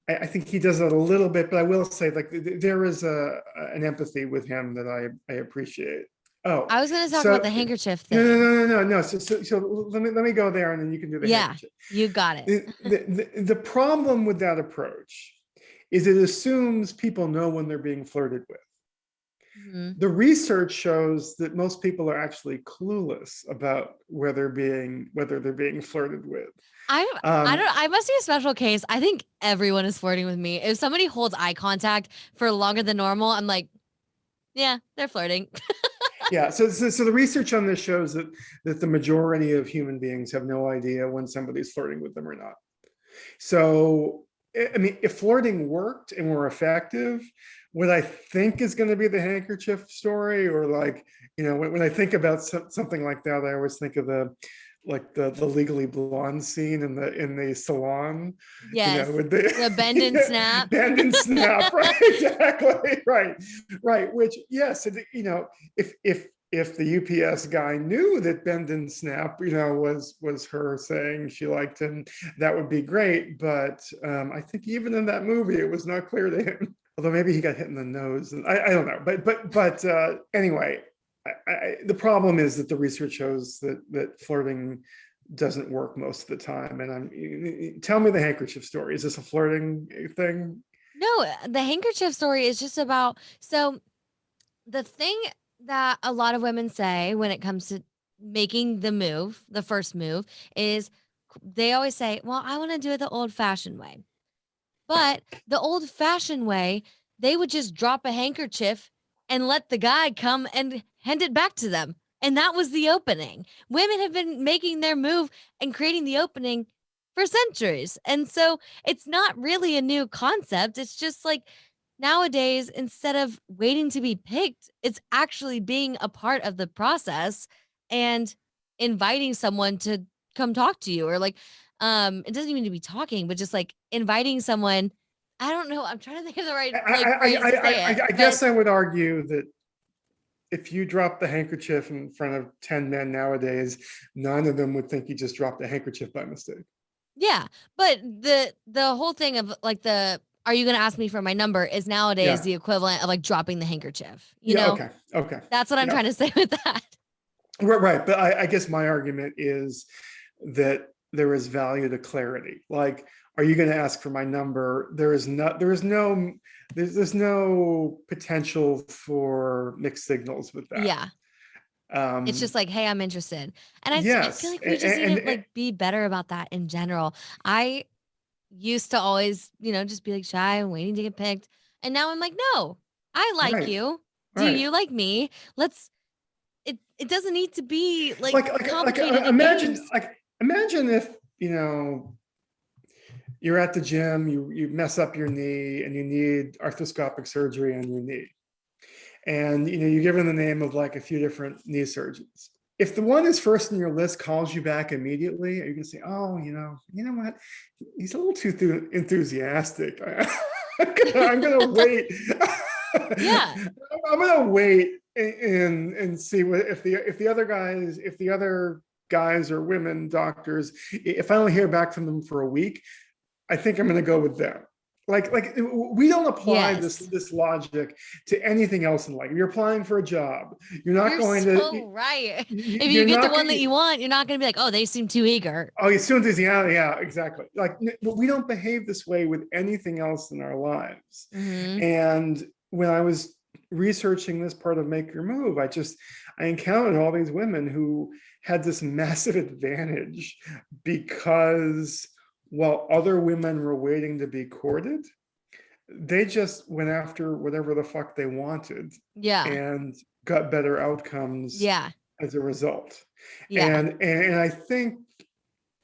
I think he does that a little bit, but I will say, like, there is an empathy with him that I appreciate. Oh, I was going to talk about so the handkerchief no, no, thing. no, no, no, no. So let me go there, and then you can do the Yeah, handkerchief. you got it. The problem with that approach is it assumes people know when they're being flirted with. Mhm. The research shows that most people are actually clueless about whether they're being flirted with. I don't I must be a special case. I think everyone is flirting with me. If somebody holds eye contact for longer than normal, I'm like, yeah, they're flirting. Yeah, so the research on this shows that the majority of human beings have no idea when somebody's flirting with them or not. So, I mean, if flirting worked and were effective, what I think is going to be the handkerchief story, or like, when I think about something like that, I always think of the Legally Blonde scene in the salon, Yes. with The bend and snap. bend and snap, right? Exactly, right. Which, yes, if the UPS guy knew that bend and snap, was her saying she liked him, that would be great. But I think even in that movie, it was not clear to him. Although maybe he got hit in the nose, and I don't know. But anyway, the problem is that the research shows that flirting doesn't work most of the time. And tell me the handkerchief story. Is this a flirting thing? No, the handkerchief story is just about the thing that a lot of women say when it comes to making the move, the first move, is they always say, "Well, I want to do it the old-fashioned way." But the old-fashioned way, they would just drop a handkerchief and let the guy come and hand it back to them. And that was the opening. Women have been making their move and creating the opening for centuries. And so it's not really a new concept. It's just like nowadays, instead of waiting to be picked, it's actually being a part of the process and inviting someone to come talk to you, or like it doesn't even need to be talking, but just like inviting someone. I don't know. I'm trying to think of the right like phrase to say it, I but guess I would argue that if you drop the handkerchief in front of 10 men nowadays, none of them would think you just dropped a handkerchief by mistake. yeah. But the whole thing of like the are you going to ask me for my number is nowadays Yeah. the equivalent of like dropping the handkerchief. Yeah. Okay. That's what I'm Yeah. trying to say with that. Right. But I guess my argument is that there is value to clarity. Like, are you going to ask for my number? There's no potential for mixed signals with that. Yeah. It's just like, "Hey, I'm interested." And I feel Yes. like we just need to, like, be better about that in general. I used to always, just be, like, shy and waiting to get picked, and now I'm like, "No, I like Right. you. Do Right. you like me? Let's." It doesn't need to be, like, Like complicated and imagine, games. if you're at the gym, you mess up your knee and you need arthroscopic surgery on your knee, and you're given the name of like a few different knee surgeons. If the one who's first in your list calls you back immediately, are you gonna say, "Oh, you know what? He's a little too enthusiastic. I'm gonna wait. Yeah. I'm gonna wait and see what if the other guys or women doctors, if I only hear back from them for a week, I think I'm going to go with them." Like we don't apply Yes. this logic to anything else in life. You're applying for a job. You're not You're going to. so right. If you You're get the not. one that you want, you're not gonna be like, "Oh, they seem too eager." Oh, as soon as yeah, exactly. Like we don't behave this way with anything else in our lives. Mhm. And when I was researching this part of Make Your Move, I encountered all these women who had this massive advantage because while other women were waiting to be courted, they just went after whatever the fuck they wanted Yeah. and got better outcomes Yeah. as a result. Yeah. And I think,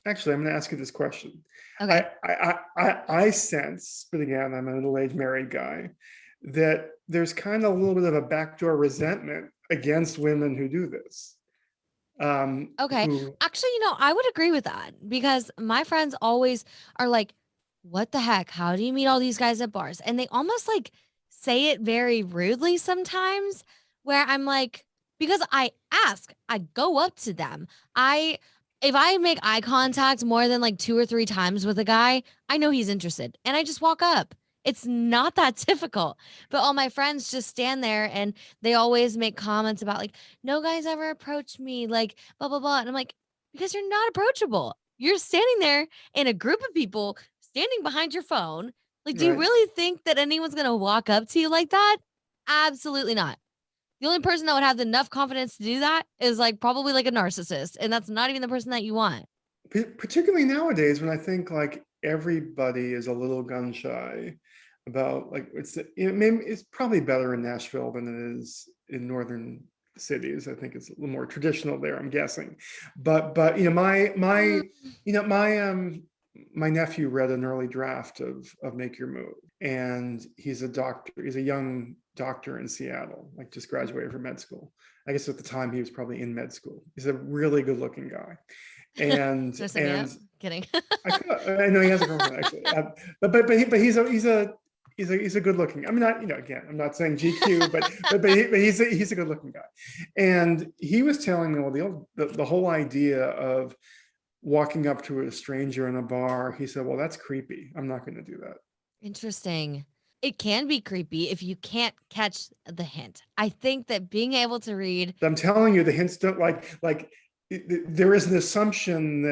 actually, I'm going to ask you this question. Okay. I sense, but again, I'm a middle-aged married guy, that there's kind of a little bit of a backdoor resentment against women who do this. Okay. Who Actually, I would agree with that because my friends always are like, "What the heck? How do you meet all these guys at bars?" And they almost like say it very rudely sometimes, where I'm like, because I ask, I go up to them. If I make eye contact more than like 2 or 3 times with a guy, I know he's interested and I just walk up. It's not that difficult. But all my friends just stand there and they always make comments about like, no guys ever approached me, like blah, blah, blah. And I'm like, because you're not approachable. You're standing there in a group of people standing behind your phone. Like, do you Right. really think that anyone's gonna walk up to you like that? Absolutely not. The only person that would have enough confidence to do that is like probably like a narcissist, and that's not even the person that you want. Particularly nowadays when I think like everybody is a little gun shy about like maybe it's probably better in Nashville than it is in northern cities. I think it's a little more traditional there, I'm guessing. But Mm, my nephew read an early draft of Make Your Move, and he's a doctor. He's a young doctor in Seattle, like just graduated from med school. I guess at the time he was probably in med school. He's a really good looking guy. and Gonna set me up? and Kidding. I know he has a girlfriend actually, but he's a good looking. I'm not, again, I'm not saying GQ, but he's a good looking guy. And he was telling me, well, the whole idea of walking up to a stranger in a bar, he said, well, that's creepy. I'm not going to do that. Interesting. It can be creepy if you can't catch the hint. I think that being able to read, I'm telling you, the hints don't there is an assumption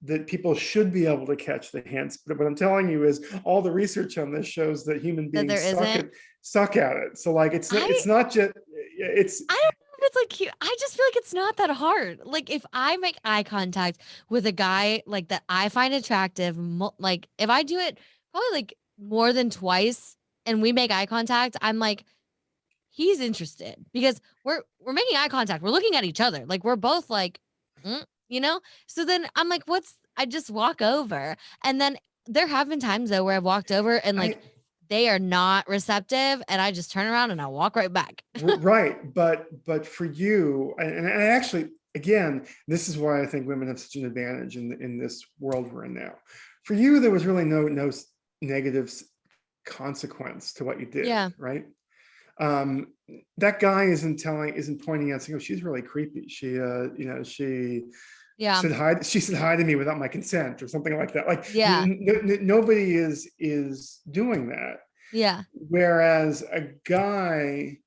that people should be able to catch the hints, but what I'm telling you is all the research on this shows that human that beings there isn't. suck at it. So like I it's not just it's I don't know if it's like cute. I just feel like it's not that hard. Like if I make eye contact with a guy like that I find attractive, like if I do it probably like more than twice and we make eye contact, I'm like, he's interested because we're making eye contact. We're looking at each other. Like we're both like, "Mm," you know? So then I'm like, I just walk over. And then there have been times though where I've walked over and like I they are not receptive and I just turn around and I walk right back. right, but for you, and I actually, again, this is why I think women have such an advantage in this world we're in now. For you, there was really no negative consequence to what you did, Yeah. right? um that guy isn't pointing out saying, oh, she's really creepy, she Yeah. said hi to me without my consent or something like that, like Yeah. nobody is doing that. Yeah. Whereas a guy,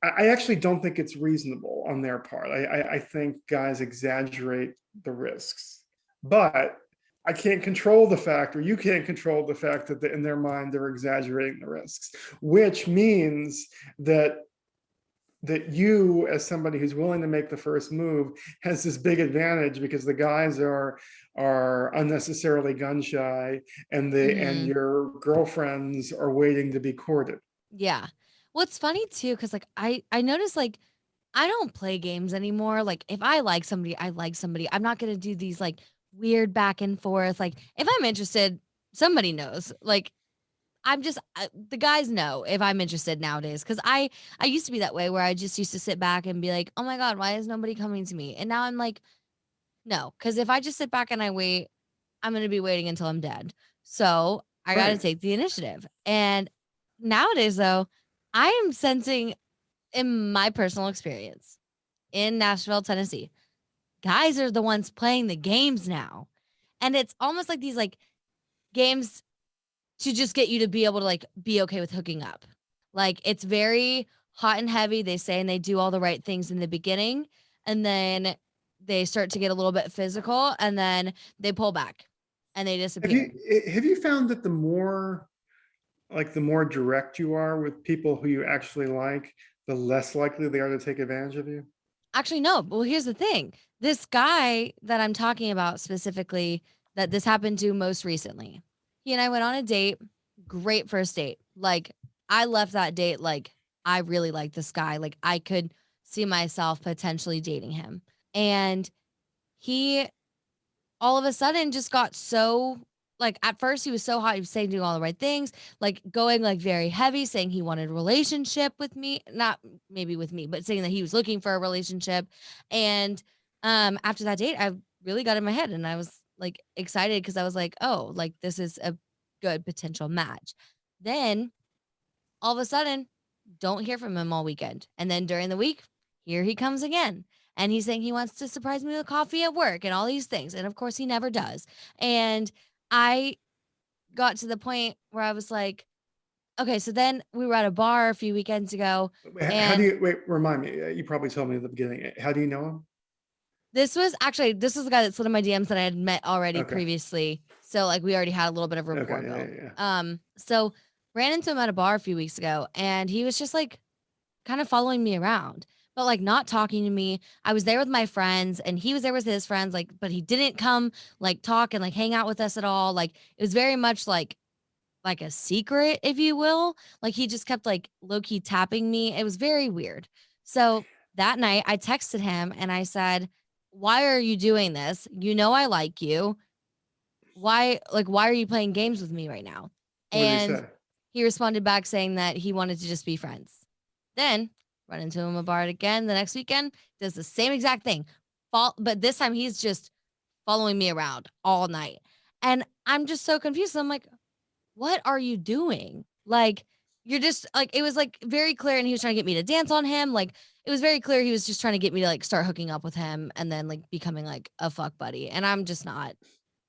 I actually don't think it's reasonable on their part. I think guys exaggerate the risks, but I can't control the fact, or you can't control the fact that in their mind they're exaggerating the risks, which means that you, as somebody who's willing to make the first move, has this big advantage because the guys are unnecessarily gun shy, and Mhm. your girlfriends are waiting to be courted. Yeah. Well, it's funny too, because like I noticed like I don't play games anymore. Like if I like somebody, I like somebody. I'm not gonna do these like weird back and forth. Like if I'm interested, somebody knows. Like the guys know if I'm interested nowadays. Cause I used to be that way where I just used to sit back and be like, oh my God, why is nobody coming to me? And now I'm like, no, because if I just sit back and I wait, I'm gonna be waiting until I'm dead. So I gotta Right. take the initiative. And nowadays though, I am sensing in my personal experience in Nashville, Tennessee, guys are the ones playing the games now. And it's almost like these like games to just get you to be able to like be okay with hooking up. Like it's very hot and heavy. They say and they do all the right things in the beginning and then they start to get a little bit physical and then they pull back and they Have disappear. you found that the more direct you are with people who you actually like, the less likely they are to take advantage of you? Actually, no. Well, here's the thing. This guy that I'm talking about specifically, that this happened to most recently, he and I went on a date. Great first date. Like, I left that date like, I really like this guy. Like, I could see myself potentially dating him. And he all of a sudden just got so like at first he was so hot, he was saying doing all the right things, like going like very heavy, saying he wanted a relationship with me, not maybe with me, but saying that he was looking for a relationship. And after that date, I really got in my head and I was like excited because I was like, oh, like this is a good potential match. Then all of a sudden, don't hear from him all weekend. And then during the week, here he comes again. And he's saying he wants to surprise me with coffee at work and all these things. And of course, he never does. And I got to the point where I was like, okay, so then we were at a bar a few weekends ago How do and you, wait, remind me, you probably told me at the beginning, how do you know him? This was the guy that slid in my DMs that I had met already Okay. previously. So like we already had a little bit of rapport Okay. Yeah. built. Yeah. Yeah. So ran into him at a bar a few weeks ago and he was just like kind of following me around, but like not talking to me. I was there with my friends and he was there with his friends, like, but he didn't come like talk and like hang out with us at all. Like it was very much like a secret, if you will. Like he just kept like low key tapping me. It was very weird. So that night I texted him and I said, "Why are you doing this? You know I like you. Why are you playing games with me right now?" What did he And say? he responded back saying that he wanted to just be friends. Then run into him at a bar again the next weekend, does the same exact thing. But this time he's just following me around all night. And I'm just so confused. I'm like, what are you doing? Like, you're just like, it was like very clear. And he was trying to get me to dance on him. Like, it was very clear he was just trying to get me to like start hooking up with him and then like becoming like a fuck buddy. And I'm just not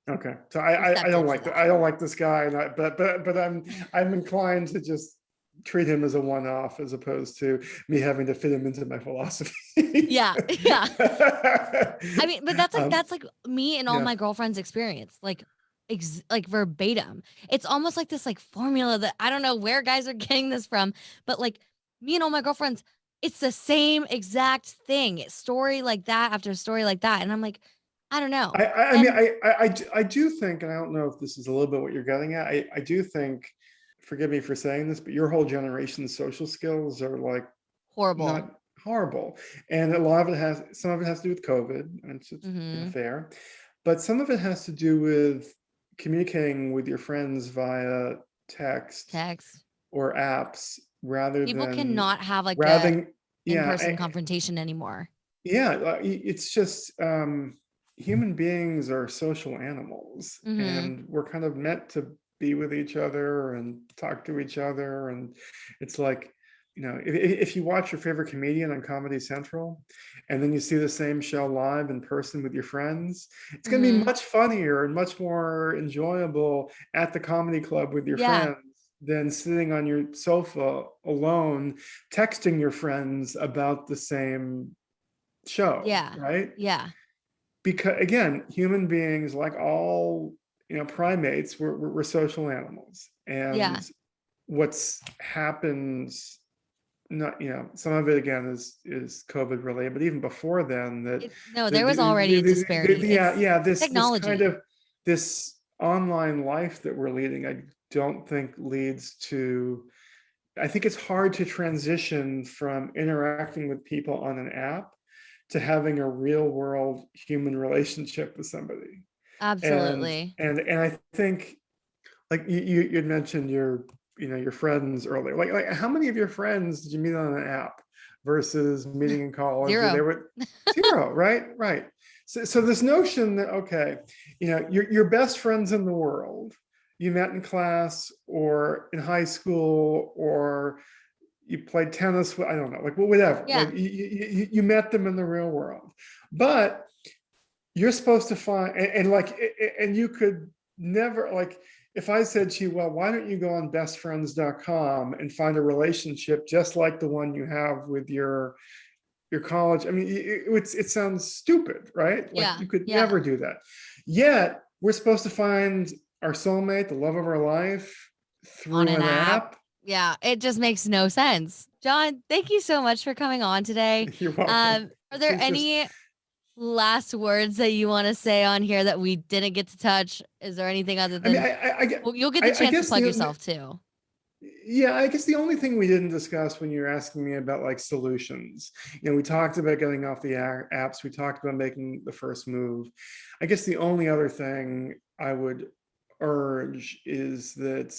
Okay. So I don't receptive to like that. I don't like this guy, and but I'm inclined to just treat him as a one-off as opposed to me having to fit him into my philosophy. Yeah. Yeah. I mean, but Um, that's like me and all yeah. my girlfriends experience, like verbatim. It's almost like this like formula that I don't know where guys are getting this from, but like me and all my girlfriends, it's the same exact thing. It's story like that after story like that, and I'm like, I don't know. I mean, And I do think, and I don't know if this is a little bit what you're getting at. I do think, forgive me for saying this, but your whole generation's social skills are like horrible. not horrible, and a lot of it some of it has to do with COVID, and it's Mhm. fair, but some of it has to do with communicating with your friends via text Text. or apps rather People than cannot have like rather a than yeah in-person confrontation anymore. yeah, it's just human beings are social animals, Mhm. and we're kind of meant to be with each other and talk to each other. And it's like, if you watch your favorite comedian on Comedy Central, and then you see the same show live in person with your friends, it's going to be Mhm. much funnier and much more enjoyable at the comedy club with your Yeah. friends than sitting on your sofa alone texting your friends about the same show, Yeah. right? Yeah. Because again, human beings, like all primates, we're social animals, Yeah. and what's happened, not some of it again is COVID related, but even before then, that No, there was already a disparity. yeah, It's yeah, this kind technology. of this online life that we're leading, I don't think leads to. I think it's hard to transition from interacting with people on an app to having a real world human relationship with somebody. And Absolutely. and I think, like you'd mentioned your friends earlier. Like how many of your friends did you meet on an app versus meeting in college where they 0. were zero, right? Right. So this notion that, okay, your best friends in the world you met in class or in high school, or you played tennis with, I don't know, like whatever, Yeah. like you met them in the real world, but you're supposed to find, and you could never, like, if I said to you, well, why don't you go on bestfriends.com and find a relationship just like the one you have with your college, I mean, it sounds stupid, right? Like Yeah. you could Yeah. never do that. Yet we're supposed to find our soulmate, the love of our life, On through an an app. app. Yeah. It just makes no sense. John, thank you so much for coming on today. You're welcome. Are This there was just, any last words that you want to say on here that we didn't get to touch? Is there anything other I mean, than, well, you'll get the I chance to guess plug yourself too. yeah, I guess the only thing we didn't discuss when you're asking me about like solutions, we talked about getting off the apps, we talked about making the first move. I guess the only other thing I would urge is that,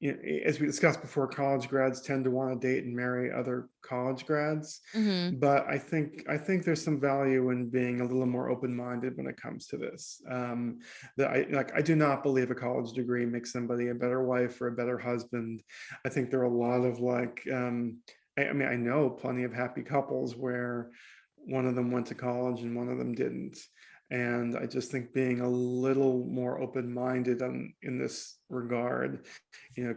as we discussed before, college grads tend to want to date and marry other college grads. Mm-hmm. But I think there's some value in being a little more open-minded when it comes to this. That I do not believe a college degree makes somebody a better wife or a better husband. I think there are a lot of I mean, I know plenty of happy couples where one of them went to college and one of them didn't. And I just think being a little more open-minded in this regard,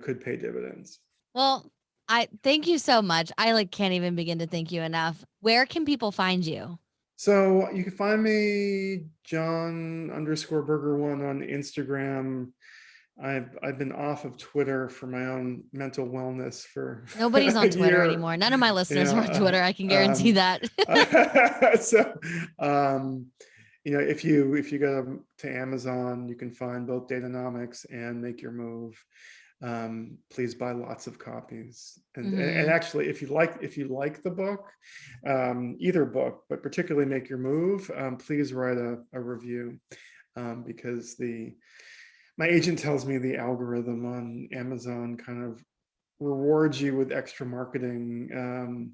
could pay dividends. Well, I thank you so much. I like can't even begin to thank you enough. Where can people find you? So you can find me Jon_Birger1 on Instagram. I've been off of Twitter for my own mental wellness for Nobody's a on Twitter year. anymore. None of my listeners are on Yeah. Twitter. I can guarantee that. So, if you go to Amazon, you can find both Date-onomics and Make Your Move. Please buy lots of copies. And actually, if you like the book, either book, but particularly Make Your Move, please write a review, because my agent tells me the algorithm on Amazon kind of rewards you with extra marketing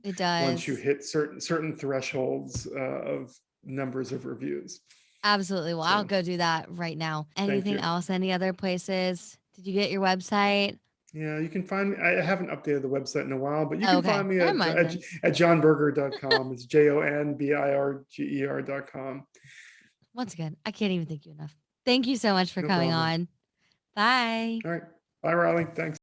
It once you does. hit certain thresholds of numbers of reviews. Absolutely. Well, I'll So go do that right now. thank Anything you. else? Any other places? Did you get your website? Yeah, you can find me. I haven't updated the website in a while, but you can Okay. find me Never at mind then. jonbirger.com. It's JONBIRGER.com. Once again, I can't even thank you enough. Thank you so much for No coming problem. on. Bye. All right. Bye, Riley. Thanks.